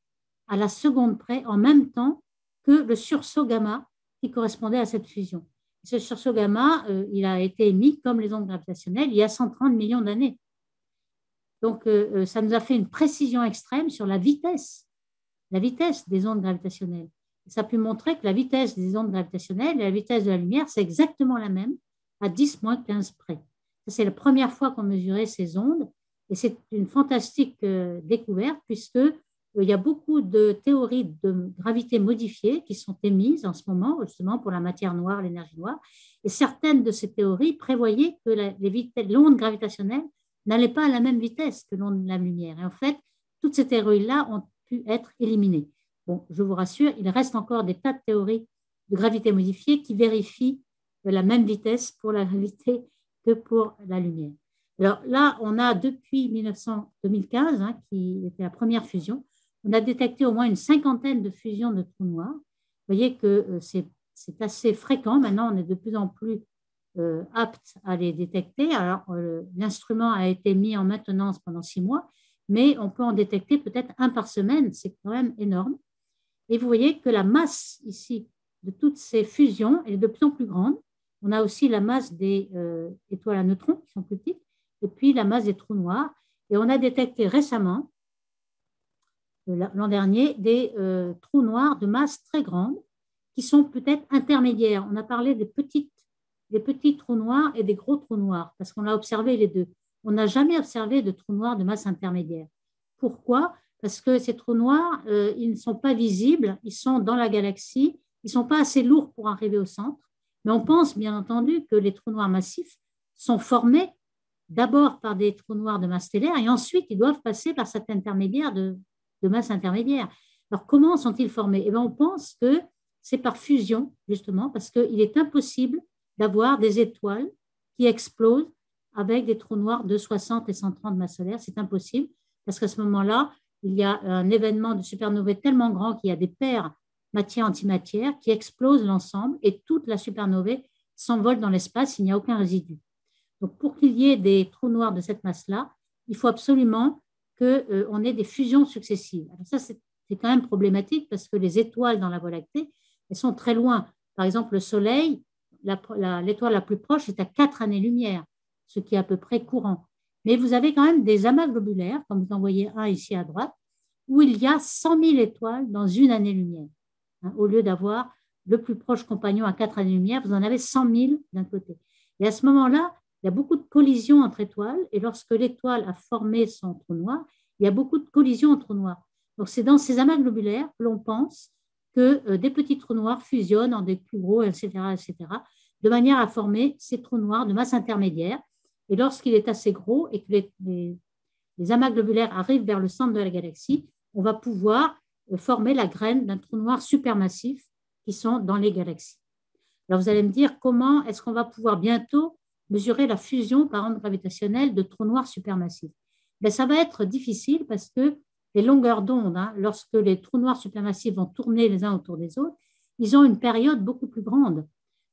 à la seconde près, en même temps que le sursaut gamma qui correspondait à cette fusion. Ce sursaut gamma, il a été émis comme les ondes gravitationnelles il y a 130 millions d'années. Donc, ça nous a fait une précision extrême sur la vitesse des ondes gravitationnelles. Ça a pu montrer que la vitesse des ondes gravitationnelles et la vitesse de la lumière, c'est exactement la même à 10-15 près. C'est la première fois qu'on mesurait ces ondes et c'est une fantastique découverte puisqu'il y a beaucoup de théories de gravité modifiées qui sont émises en ce moment, justement pour la matière noire, l'énergie noire. Et certaines de ces théories prévoyaient que l'onde gravitationnelle n'allait pas à la même vitesse que l'onde de la lumière. Et en fait, toutes ces théories-là ont pu être éliminées. Bon, je vous rassure, il reste encore des tas de théories de gravité modifiée qui vérifient la même vitesse pour la gravité que pour la lumière. Alors là, on a depuis 2015, qui était la première fusion, on a détecté au moins une cinquantaine de fusions de trous noirs. Vous voyez que c'est assez fréquent. Maintenant, on est de plus en plus apte à les détecter. Alors, l'instrument a été mis en maintenance pendant 6 mois, mais on peut en détecter peut-être un par semaine. C'est quand même énorme. Et vous voyez que la masse ici de toutes ces fusions est de plus en plus grande. On a aussi la masse des étoiles à neutrons qui sont plus petites, et puis la masse des trous noirs. Et on a détecté récemment, l'an dernier, des trous noirs de masse très grande qui sont peut-être intermédiaires. On a parlé des petits trous noirs et des gros trous noirs parce qu'on a observé les deux. On n'a jamais observé de trous noirs de masse intermédiaire. Pourquoi? Parce que ces trous noirs, ils ne sont pas visibles, ils sont dans la galaxie, ils ne sont pas assez lourds pour arriver au centre. Mais on pense bien entendu que les trous noirs massifs sont formés d'abord par des trous noirs de masse stellaire et ensuite ils doivent passer par cet intermédiaire de masse intermédiaire. Alors comment sont-ils formés? Eh bien, on pense que c'est par fusion, justement, parce qu'il est impossible d'avoir des étoiles qui explosent avec des trous noirs de 60 et 130 masses solaires. C'est impossible parce qu'à ce moment-là, il y a un événement de supernovae tellement grand qu'il y a des paires matière-antimatière qui explosent l'ensemble et toute la supernovae s'envole dans l'espace, il n'y a aucun résidu. Donc, pour qu'il y ait des trous noirs de cette masse-là, il faut absolument qu'on ait des fusions successives. Alors ça, c'est quand même problématique parce que les étoiles dans la Voie lactée, elles sont très loin. Par exemple, le Soleil, l'étoile la plus proche est à 4 années-lumière, ce qui est à peu près courant. Mais vous avez quand même des amas globulaires, comme vous en voyez un ici à droite, où il y a 100 000 étoiles dans une année-lumière. Au lieu d'avoir le plus proche compagnon à 4 années-lumière, vous en avez 100 000 d'un côté. Et à ce moment-là, il y a beaucoup de collisions entre étoiles, et lorsque l'étoile a formé son trou noir, il y a beaucoup de collisions en trous noirs. Donc, c'est dans ces amas globulaires que l'on pense que des petits trous noirs fusionnent en des plus gros, etc., de manière à former ces trous noirs de masse intermédiaire. Et lorsqu'il est assez gros et que les amas globulaires arrivent vers le centre de la galaxie, on va pouvoir former la graine d'un trou noir supermassif qui sont dans les galaxies. Alors, vous allez me dire, comment est-ce qu'on va pouvoir bientôt mesurer la fusion par onde gravitationnelle de trous noirs supermassifs? Ben, ça va être difficile parce que les longueurs d'onde, lorsque les trous noirs supermassifs vont tourner les uns autour des autres, ils ont une période beaucoup plus grande.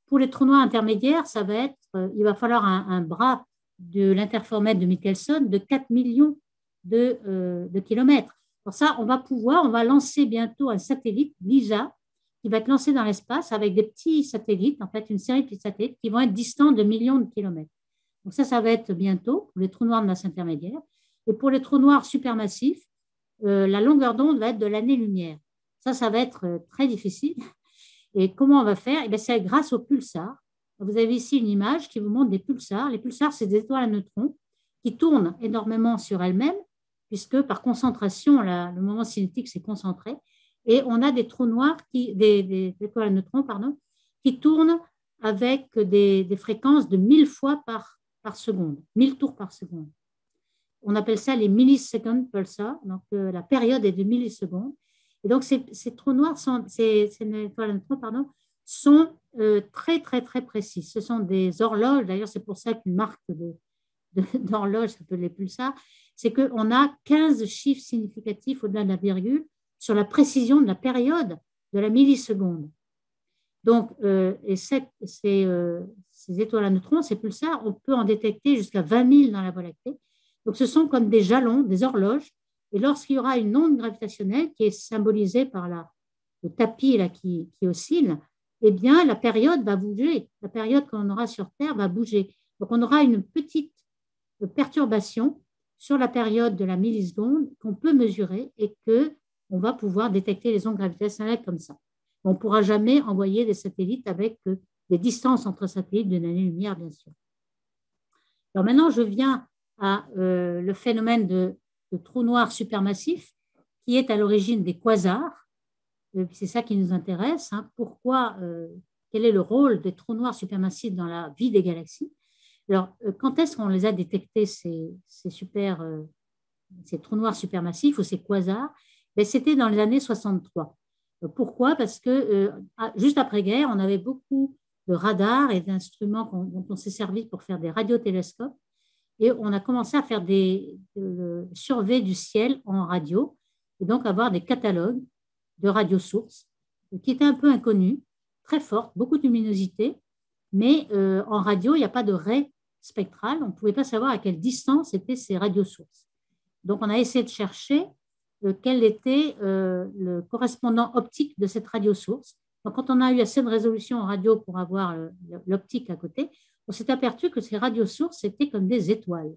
Pour les trous noirs intermédiaires, ça va être, il va falloir un bras de l'interféromètre de Michelson de 4 millions de kilomètres. Pour ça, on va lancer bientôt un satellite, LISA, qui va être lancé dans l'espace avec des petits satellites, en fait, une série de petits satellites qui vont être distants de millions de kilomètres. Donc ça va être bientôt pour les trous noirs de masse intermédiaire. Et pour les trous noirs supermassifs, la longueur d'onde va être de l'année-lumière. Ça va être très difficile. Et comment on va faire? C'est grâce aux pulsars. Vous avez ici une image qui vous montre des pulsars. Les pulsars, c'est des étoiles à neutrons qui tournent énormément sur elles-mêmes, puisque par concentration, le moment cinétique s'est concentré. Et on a des trous noirs, des étoiles à neutrons, qui tournent avec des fréquences de 1000 fois par seconde, 1000 tours par seconde. On appelle ça les millisecond pulsars, donc la période est de millisecondes. Et donc, ces trous noirs, ces étoiles à neutrons, sont très, très, très précis. Ce sont des horloges, d'ailleurs, c'est pour ça qu'une marque d'horloge s'appelle les pulsars, c'est qu'on a 15 chiffres significatifs au-delà de la virgule sur la précision de la période de la milliseconde. Donc, ces étoiles à neutrons, ces pulsars, on peut en détecter jusqu'à 20 000 dans la Voie lactée. Donc, ce sont comme des jalons, des horloges. Et lorsqu'il y aura une onde gravitationnelle qui est symbolisée par le tapis là, qui oscille, eh bien, la période va bouger. La période qu'on aura sur Terre va bouger. Donc, on aura une petite perturbation sur la période de la milliseconde qu'on peut mesurer et qu'on va pouvoir détecter les ondes gravitationnelles comme ça. On ne pourra jamais envoyer des satellites avec des distances entre satellites d'une année-lumière, bien sûr. Alors maintenant, je viens à le phénomène de trous noirs supermassifs qui est à l'origine des quasars. C'est ça qui nous intéresse. Pourquoi, quel est le rôle des trous noirs supermassifs dans la vie des galaxies? Alors, quand est-ce qu'on les a détectés, ces trous noirs supermassifs ou ces quasars? C'était dans les années 63. Pourquoi? Parce que juste après-guerre, on avait beaucoup de radars et d'instruments dont on s'est servi pour faire des radiotélescopes. Et on a commencé à faire des surveys du ciel en radio, et donc avoir des catalogues de radiosources qui étaient un peu inconnus, très fortes, beaucoup de luminosité, mais en radio, il n'y a pas de raie spectrale, on ne pouvait pas savoir à quelle distance étaient ces radiosources. Donc, on a essayé de chercher quel était le correspondant optique de cette radiosource. Donc, quand on a eu assez de résolution en radio pour avoir l'optique à côté, on s'est aperçu que ces radiosources étaient comme des étoiles.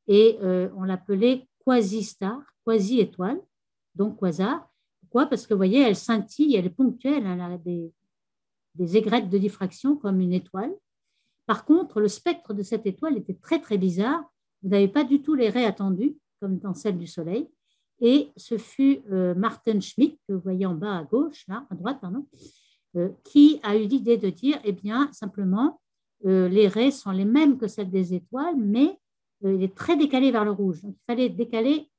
Et on l'appelait quasi-star, quasi-étoile, donc quasar. Pourquoi? Parce que vous voyez, elle scintille, elle est ponctuelle, elle a des aigrettes de diffraction comme une étoile. Par contre, le spectre de cette étoile était très, très bizarre. Vous n'avez pas du tout les raies attendues, comme dans celle du Soleil. Et ce fut Martin Schmidt, que vous voyez en bas à gauche, là, à droite, qui a eu l'idée de dire, eh bien, simplement, les raies sont les mêmes que celles des étoiles, mais il est très décalé vers le rouge. Donc, il fallait décaler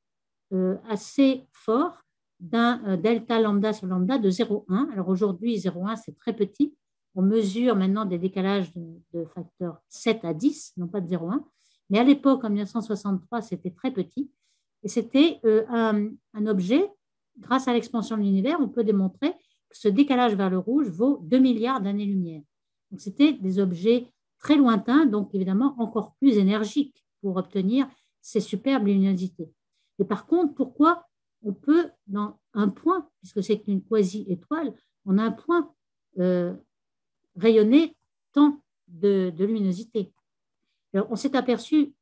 assez fort d'un delta lambda sur lambda de 0,1. Alors aujourd'hui, 0,1, c'est très petit. On mesure maintenant des décalages de facteur 7 à 10, non pas de 0,1. Mais à l'époque, en 1963, c'était très petit. Et c'était un objet, grâce à l'expansion de l'univers, on peut démontrer que ce décalage vers le rouge vaut 2 milliards d'années-lumière. Donc, c'était des objets très lointains, donc évidemment encore plus énergiques pour obtenir ces superbes luminosités. Et par contre, pourquoi on peut, dans un point, puisque c'est une quasi-étoile, on a un point rayonner tant de luminosité. Alors, on s'est aperçu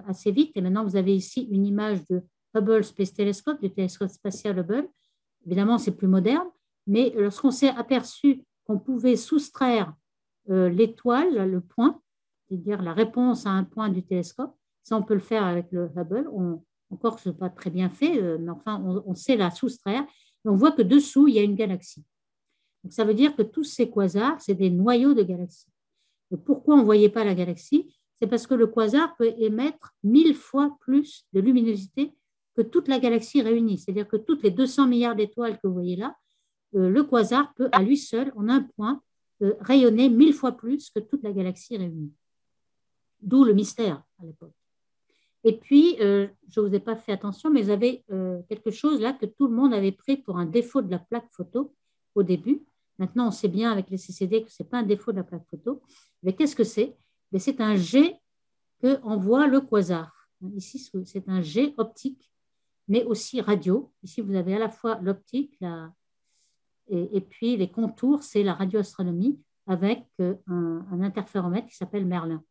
assez vite, et maintenant vous avez ici une image de Hubble Space Telescope, du télescope spatial Hubble. Évidemment, c'est plus moderne, mais lorsqu'on s'est aperçu qu'on pouvait soustraire l'étoile, le point, c'est-à-dire la réponse à un point du télescope, ça on peut le faire avec le Hubble, encore que ce n'est pas très bien fait, mais enfin on sait la soustraire, et on voit que dessous il y a une galaxie. Donc, ça veut dire que tous ces quasars, c'est des noyaux de galaxies. Et pourquoi on ne voyait pas la galaxie? C'est parce que le quasar peut émettre 1000 fois plus de luminosité que toute la galaxie réunie. C'est-à-dire que toutes les 200 milliards d'étoiles que vous voyez là, le quasar peut à lui seul, en un point, rayonner 1000 fois plus que toute la galaxie réunie. D'où le mystère à l'époque. Et puis, je ne vous ai pas fait attention, mais vous avez quelque chose là que tout le monde avait pris pour un défaut de la plaque photo au début. Maintenant, on sait bien avec les CCD que ce n'est pas un défaut de la plaque photo. Mais qu'est-ce que c'est? C'est un jet qu'envoie le quasar. Ici, c'est un jet optique, mais aussi radio. Ici, vous avez à la fois l'optique et puis les contours, c'est la radioastronomie avec un interféromètre qui s'appelle Merlin.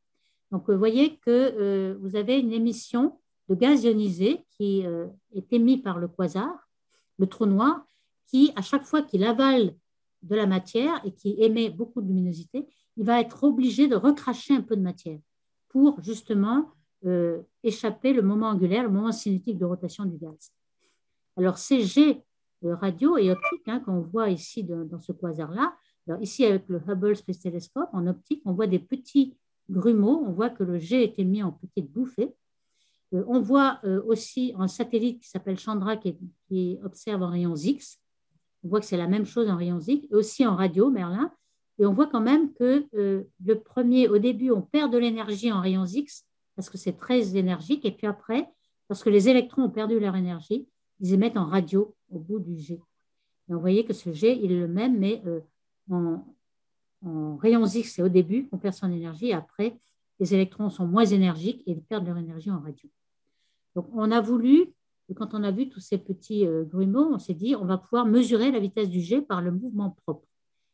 Donc, vous voyez que vous avez une émission de gaz ionisé qui est émis par le quasar, le trou noir, qui, à chaque fois qu'il avale de la matière et qui émet beaucoup de luminosité, il va être obligé de recracher un peu de matière pour justement échapper le moment angulaire, le moment cinétique de rotation du gaz. Alors, ces jets radio et optiques qu'on voit ici dans ce quasar-là, alors ici avec le Hubble Space Telescope, en optique, on voit des petits grumeaux, on voit que le jet est émis en petites bouffées. On voit aussi un satellite qui s'appelle Chandra qui observe en rayons X. On voit que c'est la même chose en rayons X, et aussi en radio, Merlin. Et on voit quand même que le premier, au début, on perd de l'énergie en rayons X parce que c'est très énergique. Et puis après, lorsque les électrons ont perdu leur énergie, ils émettent en radio au bout du jet. Et vous voyez que ce jet, il est le même, mais en rayons X, c'est au début qu'on perd son énergie. Et après, les électrons sont moins énergiques et ils perdent leur énergie en radio. Donc, on a voulu, quand on a vu tous ces petits grumeaux, on s'est dit, on va pouvoir mesurer la vitesse du jet par le mouvement propre.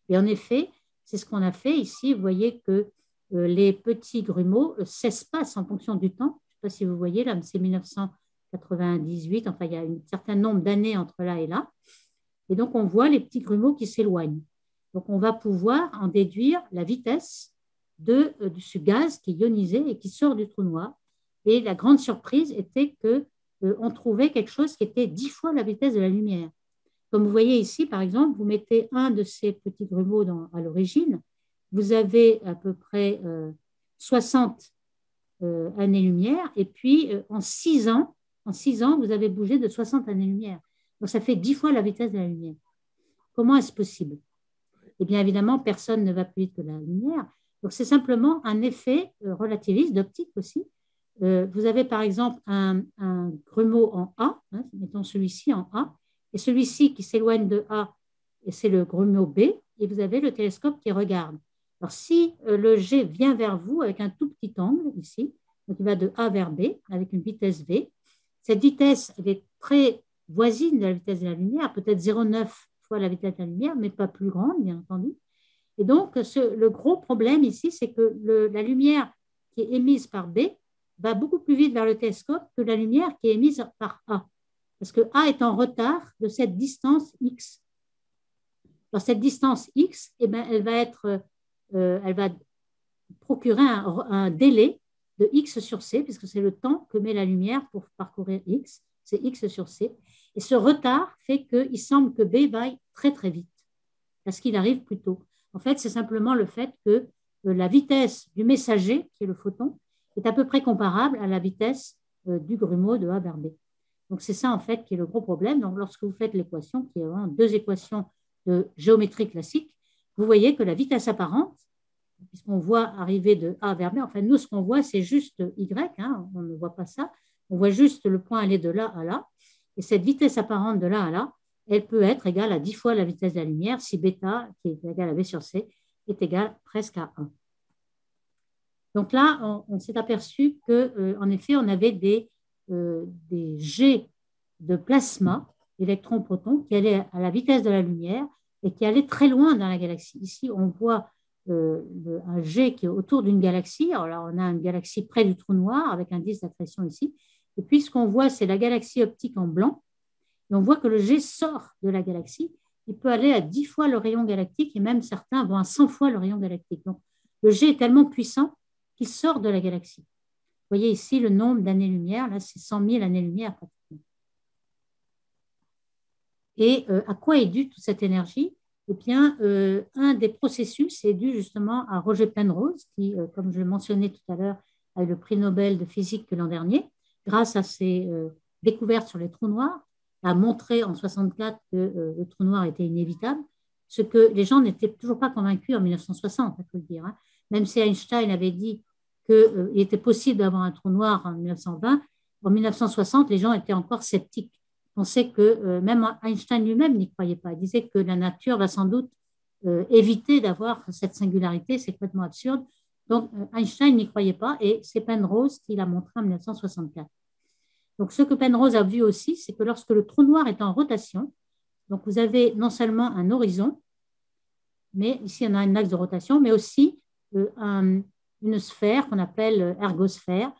Et en effet, c'est ce qu'on a fait ici. Vous voyez que les petits grumeaux s'espacent en fonction du temps. Je ne sais pas si vous voyez, là, c'est 1998, enfin, il y a un certain nombre d'années entre là et là. Et donc, on voit les petits grumeaux qui s'éloignent. Donc, on va pouvoir en déduire la vitesse de ce gaz qui est ionisé et qui sort du trou noir. Et la grande surprise était qu'on trouvait quelque chose qui était 10 fois la vitesse de la lumière. Comme vous voyez ici, par exemple, vous mettez un de ces petits grumeaux à l'origine, vous avez à peu près 60 années-lumière, et puis en 6 ans, vous avez bougé de 60 années-lumière. Donc, ça fait 10 fois la vitesse de la lumière. Comment est-ce possible? Eh bien, évidemment, personne ne va plus vite que la lumière. Donc, c'est simplement un effet relativiste d'optique aussi. Vous avez, par exemple, un grumeau en A, mettons celui-ci en A, et celui-ci qui s'éloigne de A, et c'est le grumeau B, et vous avez le télescope qui regarde. Alors, si le jet vient vers vous avec un tout petit angle, ici, donc il va de A vers B, avec une vitesse V, cette vitesse elle est très voisine de la vitesse de la lumière, peut-être 0,9 fois la vitesse de la lumière, mais pas plus grande, bien entendu. Et donc, le gros problème ici, c'est que la lumière qui est émise par B va beaucoup plus vite vers le télescope que la lumière qui est émise par A. Parce que A est en retard de cette distance X. Alors, cette distance X, eh bien, elle va procurer un délai de X sur C, puisque c'est le temps que met la lumière pour parcourir X, c'est X sur C. Et ce retard fait qu'il semble que B vaille très, très vite, parce qu'il arrive plus tôt. En fait, c'est simplement le fait que la vitesse du messager, qui est le photon, est à peu près comparable à la vitesse du grumeau de A vers B. Donc, c'est ça, en fait, qui est le gros problème. Donc, lorsque vous faites l'équation, qui est vraiment 2 équations de géométrie classique, vous voyez que la vitesse apparente, puisqu'on voit arriver de A vers B, enfin, nous, ce qu'on voit, c'est juste Y, on ne voit pas ça. On voit juste le point aller de là à là. Et cette vitesse apparente de là à là, elle peut être égale à 10 fois la vitesse de la lumière si bêta, qui est égal à V sur C, est égal presque à 1. Donc là, on s'est aperçu qu'en effet, on avait des jets de plasma, électrons-protons, qui allaient à la vitesse de la lumière et qui allaient très loin dans la galaxie. Ici, on voit un jet qui est autour d'une galaxie. Alors là, on a une galaxie près du trou noir avec un disque d'accrétion ici. Et puis, ce qu'on voit, c'est la galaxie optique en blanc. Et on voit que le jet sort de la galaxie. Il peut aller à 10 fois le rayon galactique et même certains vont à 100 fois le rayon galactique. Donc, le jet est tellement puissant qu'il sort de la galaxie. Vous voyez ici le nombre d'années-lumière. Là, c'est 100 000 années-lumière pratiquement. Et à quoi est due toute cette énergie? Eh bien, un des processus est dû justement à Roger Penrose, qui, comme je le mentionnais tout à l'heure, a eu le prix Nobel de physique l'an dernier, grâce à ses découvertes sur les trous noirs, a montré en 1964 que le trou noir était inévitable, ce que les gens n'étaient toujours pas convaincus en 1960, il faut le dire. Hein. Même si Einstein avait dit qu'il était possible d'avoir un trou noir en 1920, en 1960, les gens étaient encore sceptiques. On sait que même Einstein lui-même n'y croyait pas. Il disait que la nature va sans doute éviter d'avoir cette singularité, c'est complètement absurde. Donc Einstein n'y croyait pas et c'est Penrose qui l'a montré en 1964. Donc ce que Penrose a vu aussi, c'est que lorsque le trou noir est en rotation, donc vous avez non seulement un horizon, mais ici on a un axe de rotation, mais aussi une sphère qu'on appelle ergosphère,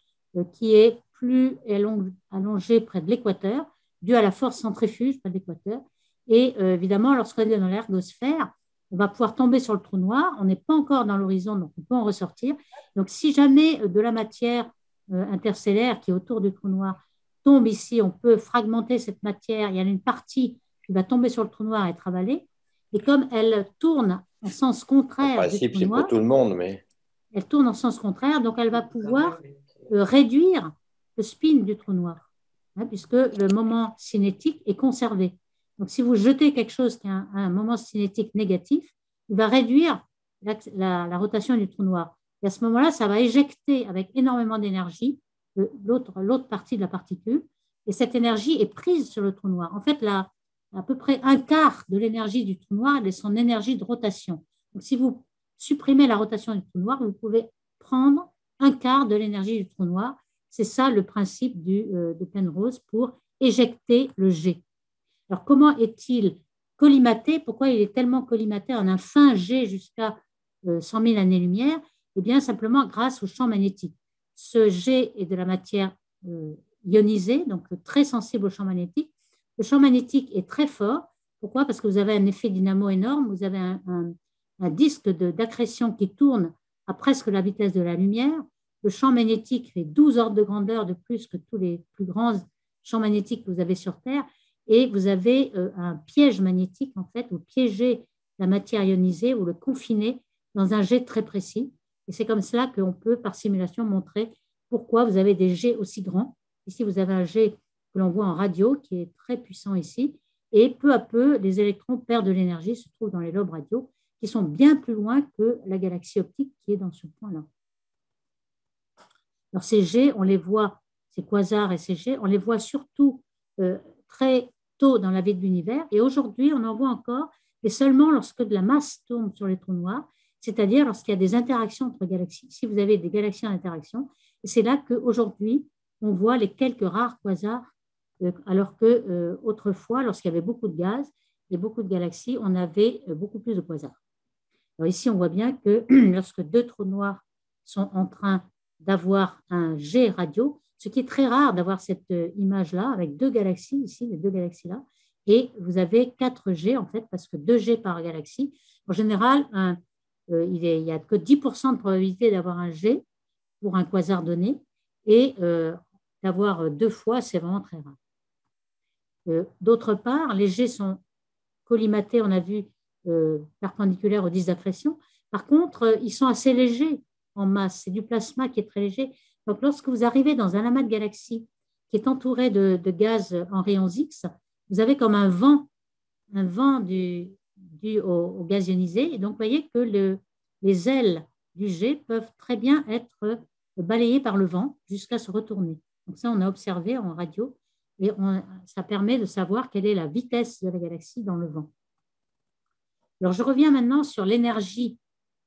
qui est plus allongée près de l'équateur, dû à la force centrifuge près de l'équateur. Et évidemment, lorsqu'on est dans l'ergosphère, on va pouvoir tomber sur le trou noir. On n'est pas encore dans l'horizon, donc on peut en ressortir. Donc, si jamais de la matière interstellaire qui est autour du trou noir tombe ici, on peut fragmenter cette matière. Il y a une partie qui va tomber sur le trou noir et être avalée. Et comme elle tourne en sens contraire, en principe, c'est pour tout le monde, mais elle tourne en sens contraire, donc elle va pouvoir réduire le spin du trou noir, hein, puisque le moment cinétique est conservé. Donc, si vous jetez quelque chose qui a un moment cinétique négatif, il va réduire la rotation du trou noir. Et à ce moment-là, ça va éjecter avec énormément d'énergie l'autre partie de la particule, et cette énergie est prise sur le trou noir. En fait, à peu près un quart de l'énergie du trou noir est son énergie de rotation. Donc, si vous supprimez la rotation du trou noir, vous pouvez prendre un quart de l'énergie du trou noir. C'est ça le principe de Penrose pour éjecter le jet. Alors, comment est-il collimaté? Pourquoi il est tellement collimaté en un fin jet jusqu'à 100 000 années-lumière? Eh bien, simplement grâce au champ magnétique. Ce jet est de la matière ionisée, donc très sensible au champ magnétique. Le champ magnétique est très fort. Pourquoi? Parce que vous avez un effet dynamo énorme. Vous avez un disque d'accrétion qui tourne à presque la vitesse de la lumière. Le champ magnétique fait 12 ordres de grandeur de plus que tous les plus grands champs magnétiques que vous avez sur Terre. Et vous avez un piège magnétique, en fait, vous piégez la matière ionisée ou le confiner dans un jet très précis. Et c'est comme cela qu'on peut, par simulation, montrer pourquoi vous avez des jets aussi grands. Ici, vous avez un jet que l'on voit en radio, qui est très puissant ici. Et peu à peu, les électrons perdent de l'énergie, se trouvent dans les lobes radio, qui sont bien plus loin que la galaxie optique qui est dans ce point-là. Alors, ces jets, on les voit, ces quasars et ces jets, on les voit surtout très tôt dans la vie de l'univers. Et aujourd'hui, on en voit encore, mais seulement lorsque de la masse tombe sur les trous noirs, c'est-à-dire lorsqu'il y a des interactions entre galaxies. Si vous avez des galaxies en interaction, c'est là qu'aujourd'hui, on voit les quelques rares quasars, alors qu'autrefois, lorsqu'il y avait beaucoup de gaz et beaucoup de galaxies, on avait beaucoup plus de quasars. Alors ici, on voit bien que lorsque deux trous noirs sont en train d'avoir un jet radio, ce qui est très rare d'avoir cette image-là avec deux galaxies, ici, les deux galaxies-là, et vous avez 4 jets, en fait, parce que 2 jets par galaxie. En général, il n'y a que 10% de probabilité d'avoir un jet pour un quasar donné, et d'avoir 2 fois, c'est vraiment très rare. D'autre part, les jets sont collimatés, on a vu, perpendiculaires au disque d'accrétion. Par contre, ils sont assez légers en masse. C'est du plasma qui est très léger. Donc, lorsque vous arrivez dans un amas de galaxies qui est entouré de gaz en rayons X, vous avez comme un vent dû au gaz ionisé. Et donc, vous voyez que les ailes du jet peuvent très bien être balayées par le vent jusqu'à se retourner. Donc ça, on a observé en radio et ça permet de savoir quelle est la vitesse de la galaxie dans le vent. Alors, je reviens maintenant sur l'énergie,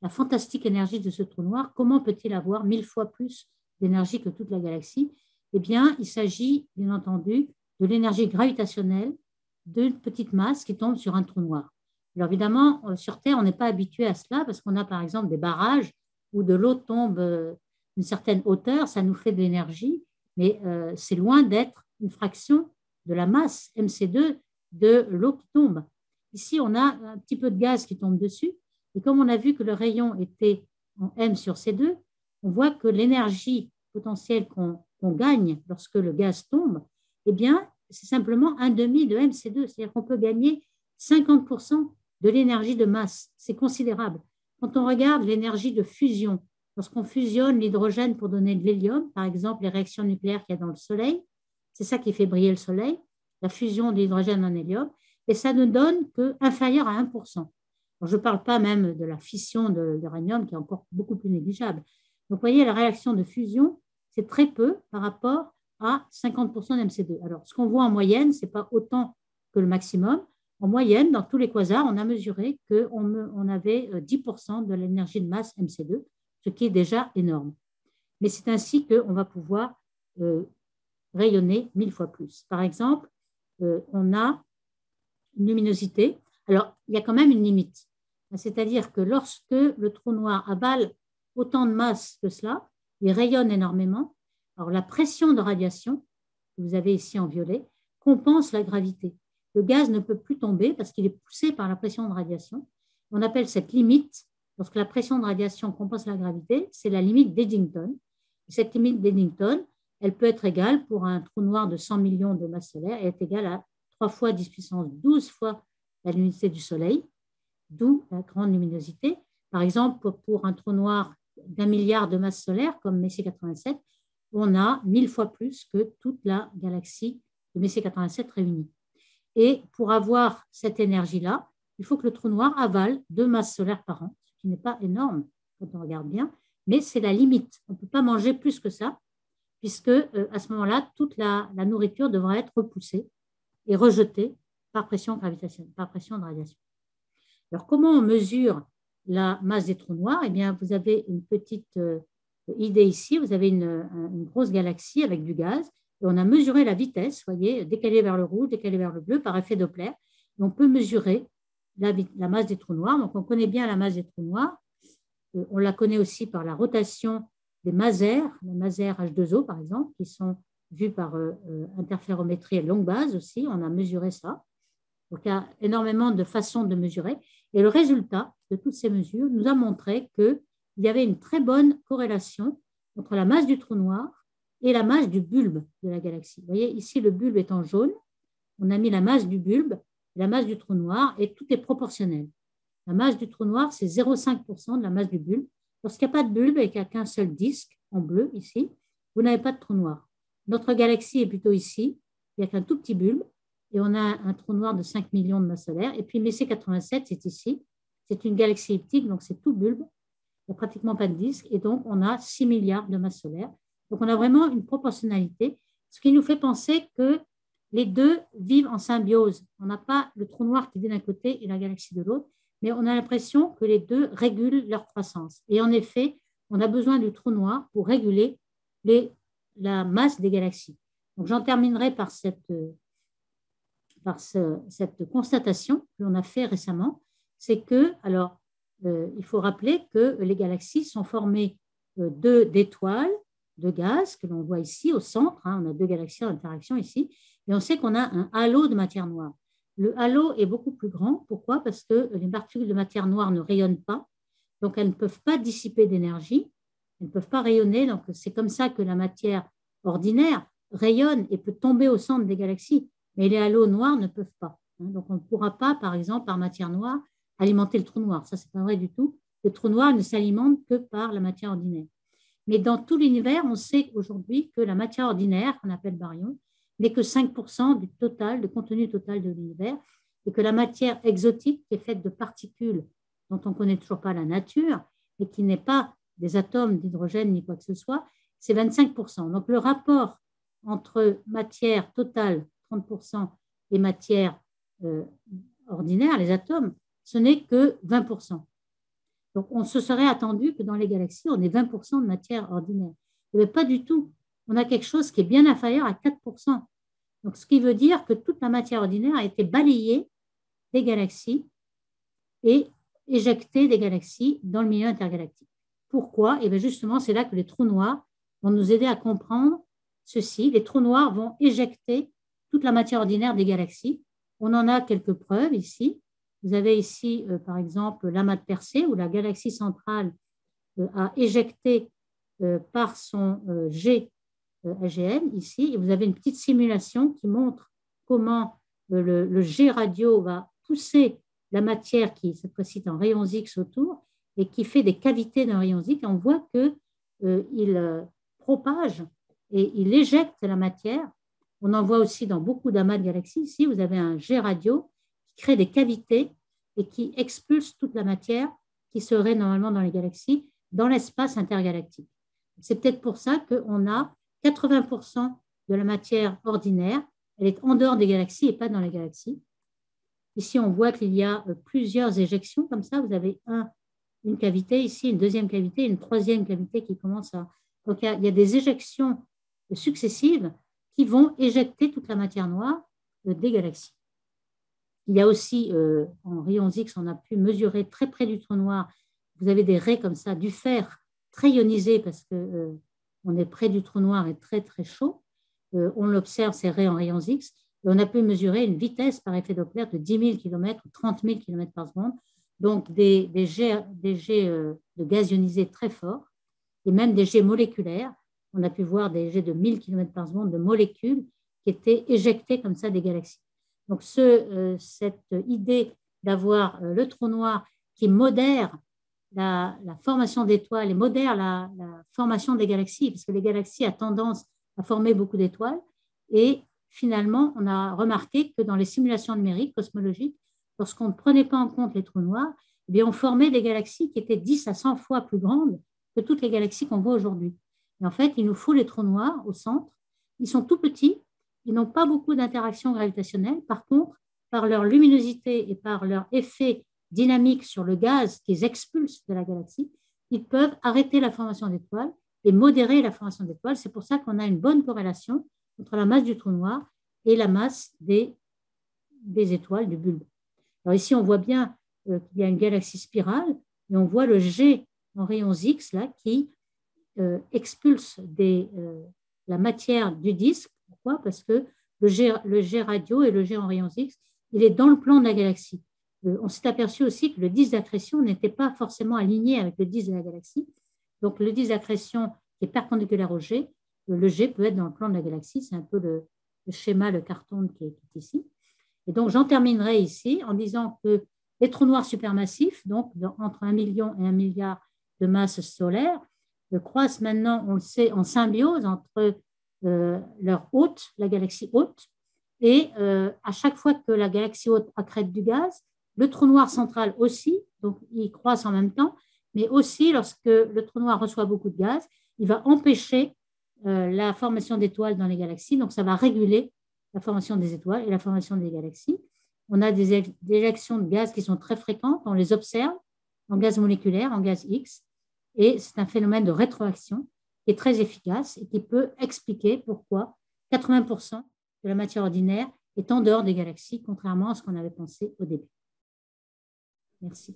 la fantastique énergie de ce trou noir. Comment peut-il avoir 1000 fois plus d'énergie que toute la galaxie? Eh bien, il s'agit, bien entendu, de l'énergie gravitationnelle d'une petite masse qui tombe sur un trou noir. Alors, évidemment, sur Terre, on n'est pas habitué à cela parce qu'on a, par exemple, des barrages où de l'eau tombe d'une certaine hauteur, ça nous fait de l'énergie, mais c'est loin d'être une fraction de la masse mc2 de l'eau qui tombe. Ici, on a un petit peu de gaz qui tombe dessus. Et comme on a vu que le rayon était en m sur C2, on voit que l'énergie potentielle qu'on gagne lorsque le gaz tombe, eh bien, c'est simplement un demi de mc2. C'est-à-dire qu'on peut gagner 50% de l'énergie de masse. C'est considérable. Quand on regarde l'énergie de fusion, lorsqu'on fusionne l'hydrogène pour donner de l'hélium, par exemple les réactions nucléaires qu'il y a dans le Soleil, c'est ça qui fait briller le Soleil, la fusion de l'hydrogène en hélium, et ça ne donne qu'inférieur à 1%. Alors, je ne parle pas même de la fission de l'uranium qui est encore beaucoup plus négligeable. Donc, vous voyez, la réaction de fusion, c'est très peu par rapport à 50% d'MC2. Alors, ce qu'on voit en moyenne, ce n'est pas autant que le maximum. En moyenne, dans tous les quasars, on a mesuré qu'on avait 10% de l'énergie de masse MC2, ce qui est déjà énorme. Mais c'est ainsi qu'on va pouvoir rayonner 1000 fois plus. Par exemple, on a une luminosité. Alors, il y a quand même une limite. C'est-à-dire que lorsque le trou noir avale autant de masse que cela, il rayonne énormément. Alors, la pression de radiation, que vous avez ici en violet, compense la gravité. Le gaz ne peut plus tomber parce qu'il est poussé par la pression de radiation. On appelle cette limite, lorsque la pression de radiation compense la gravité, c'est la limite d'Eddington. Cette limite d'Eddington, elle peut être égale pour un trou noir de 100 millions de masses solaires, elle est égale à 3 fois 10 puissance 12 fois la luminosité du Soleil, d'où la grande luminosité. Par exemple, pour un trou noir d'1 milliard de masses solaires, comme Messier 87, on a 1000 fois plus que toute la galaxie de Messier 87 réunie. Et pour avoir cette énergie-là, il faut que le trou noir avale 2 masses solaires par an, ce qui n'est pas énorme quand on regarde bien, mais c'est la limite. On ne peut pas manger plus que ça, puisque à ce moment-là, toute la nourriture devra être repoussée et rejetée par pression gravitationnelle, par pression de radiation. Alors, comment on mesure la masse des trous noirs? Eh bien, vous avez une petite idée ici. Vous avez une grosse galaxie avec du gaz et on a mesuré la vitesse, vous voyez, décalée vers le rouge, décalée vers le bleu par effet Doppler. Et on peut mesurer la masse des trous noirs. Donc, on connaît bien la masse des trous noirs. On la connaît aussi par la rotation des masers, les masers H2O par exemple, qui sont vus par interférométrie à longue base aussi. On a mesuré ça. Donc, il y a énormément de façons de mesurer. Et le résultat de toutes ces mesures nous a montré qu'il y avait une très bonne corrélation entre la masse du trou noir et la masse du bulbe de la galaxie. Vous voyez, ici, le bulbe est en jaune. On a mis la masse du bulbe, la masse du trou noir, et tout est proportionnel. La masse du trou noir, c'est 0,5% de la masse du bulbe. Lorsqu'il n'y a pas de bulbe et qu'il n'y a qu'un seul disque en bleu ici, vous n'avez pas de trou noir. Notre galaxie est plutôt ici. Il n'y a qu'un tout petit bulbe. Et on a un trou noir de 5 millions de masses solaires. Et puis Messier 87, c'est ici. C'est une galaxie elliptique, donc c'est tout bulbe. Il n'y a pratiquement pas de disque. Et donc, on a 6 milliards de masses solaires. Donc, on a vraiment une proportionnalité, ce qui nous fait penser que les deux vivent en symbiose. On n'a pas le trou noir qui vient d'un côté et la galaxie de l'autre, mais on a l'impression que les deux régulent leur croissance. Et en effet, on a besoin du trou noir pour réguler la masse des galaxies. Donc, j'en terminerai par cette constatation que l'on a fait récemment, c'est que, alors, il faut rappeler que les galaxies sont formées d'étoiles, de gaz, que l'on voit ici au centre. On a deux galaxies en interaction ici, et on sait qu'on a un halo de matière noire. Le halo est beaucoup plus grand. Pourquoi? Parce que les particules de matière noire ne rayonnent pas, donc elles ne peuvent pas dissiper d'énergie, elles ne peuvent pas rayonner. Donc, c'est comme ça que la matière ordinaire rayonne et peut tomber au centre des galaxies. Mais les halos noirs ne peuvent pas. Donc, on ne pourra pas, par exemple, par matière noire, alimenter le trou noir. Ça, ce n'est pas vrai du tout. Le trou noir ne s'alimente que par la matière ordinaire. Mais dans tout l'univers, on sait aujourd'hui que la matière ordinaire, qu'on appelle baryon, n'est que 5% du total, du contenu total de l'univers, et que la matière exotique, qui est faite de particules dont on ne connaît toujours pas la nature, et qui n'est pas des atomes d'hydrogène ni quoi que ce soit, c'est 25%. Donc, le rapport entre matière totale, 30%, et matière ordinaire, les atomes, ce n'est que 20%. Donc, on se serait attendu que dans les galaxies, on ait 20% de matière ordinaire. Mais pas du tout. On a quelque chose qui est bien inférieur à 4%. Donc, ce qui veut dire que toute la matière ordinaire a été balayée des galaxies et éjectée des galaxies dans le milieu intergalactique. Pourquoi? Et bien justement, c'est là que les trous noirs vont nous aider à comprendre ceci. Les trous noirs vont éjecter toute la matière ordinaire des galaxies. On en a quelques preuves ici. Vous avez ici, par exemple, l'amas de Persée, où la galaxie centrale a éjecté par son jet AGN, ici. Et vous avez une petite simulation qui montre comment le jet radio va pousser la matière qui, cette fois-ci, est en rayons X autour et qui fait des cavités dans rayons X. Et on voit qu'il propage et il éjecte la matière. On en voit aussi dans beaucoup d'amas de galaxies. Ici, vous avez un jet radio qui crée des cavités et qui expulse toute la matière qui serait normalement dans les galaxies, dans l'espace intergalactique. C'est peut-être pour ça qu'on a 80% de la matière ordinaire, elle est en dehors des galaxies et pas dans les galaxies. Ici, on voit qu'il y a plusieurs éjections comme ça. Vous avez une cavité ici, une deuxième cavité, une troisième cavité qui commence à... Donc, il y a des éjections successives qui vont éjecter toute la matière noire des galaxies. Il y a aussi, en rayons X, on a pu mesurer très près du trou noir, vous avez des raies comme ça, du fer très ionisé parce qu'on est près du trou noir et très, très chaud. On l'observe, ces raies en rayons X, et on a pu mesurer une vitesse par effet Doppler de 10 000 km ou 30 000 km par seconde, donc des jets de gaz ionisé très forts, et même des jets moléculaires. On a pu voir des jets de 1000 km par seconde de molécules qui étaient éjectées comme ça des galaxies. Donc, cette idée d'avoir le trou noir qui modère la formation d'étoiles et modère la formation des galaxies, parce que les galaxies ont tendance à former beaucoup d'étoiles. Et finalement, on a remarqué que dans les simulations numériques cosmologiques, lorsqu'on ne prenait pas en compte les trous noirs, eh bien, on formait des galaxies qui étaient 10 à 100 fois plus grandes que toutes les galaxies qu'on voit aujourd'hui. Et en fait, il nous faut les trous noirs au centre. Ils sont tout petits. Ils n'ont pas beaucoup d'interactions gravitationnelles. Par contre, par leur luminosité et par leur effet dynamique sur le gaz qu'ils expulsent de la galaxie, ils peuvent arrêter la formation d'étoiles et modérer la formation d'étoiles. C'est pour ça qu'on a une bonne corrélation entre la masse du trou noir et la masse des étoiles, du bulbe. Alors ici, on voit bien qu'il y a une galaxie spirale et on voit le jet en rayons X là, qui expulse la matière du disque. Pourquoi? Parce que le jet radio et le jet en rayons X, il est dans le plan de la galaxie. On s'est aperçu aussi que le disque d'accrétion n'était pas forcément aligné avec le disque de la galaxie. Donc, le disque d'accrétion qui est perpendiculaire au jet, le jet peut être dans le plan de la galaxie. C'est un peu le schéma, le carton qui est ici. Et donc, j'en terminerai ici en disant que les trous noirs supermassifs, donc entre 1 million et 1 milliard de masses solaires, croissent maintenant, on le sait, en symbiose entre leur hôte, la galaxie hôte, et à chaque fois que la galaxie hôte accrète du gaz, le trou noir central aussi, donc ils croissent en même temps, mais aussi lorsque le trou noir reçoit beaucoup de gaz, il va empêcher la formation d'étoiles dans les galaxies, donc ça va réguler la formation des étoiles et la formation des galaxies. On a des éjections de gaz qui sont très fréquentes, on les observe en gaz moléculaire, en gaz X, et c'est un phénomène de rétroaction qui est très efficace et qui peut expliquer pourquoi 80% de la matière ordinaire est en dehors des galaxies, contrairement à ce qu'on avait pensé au début. Merci.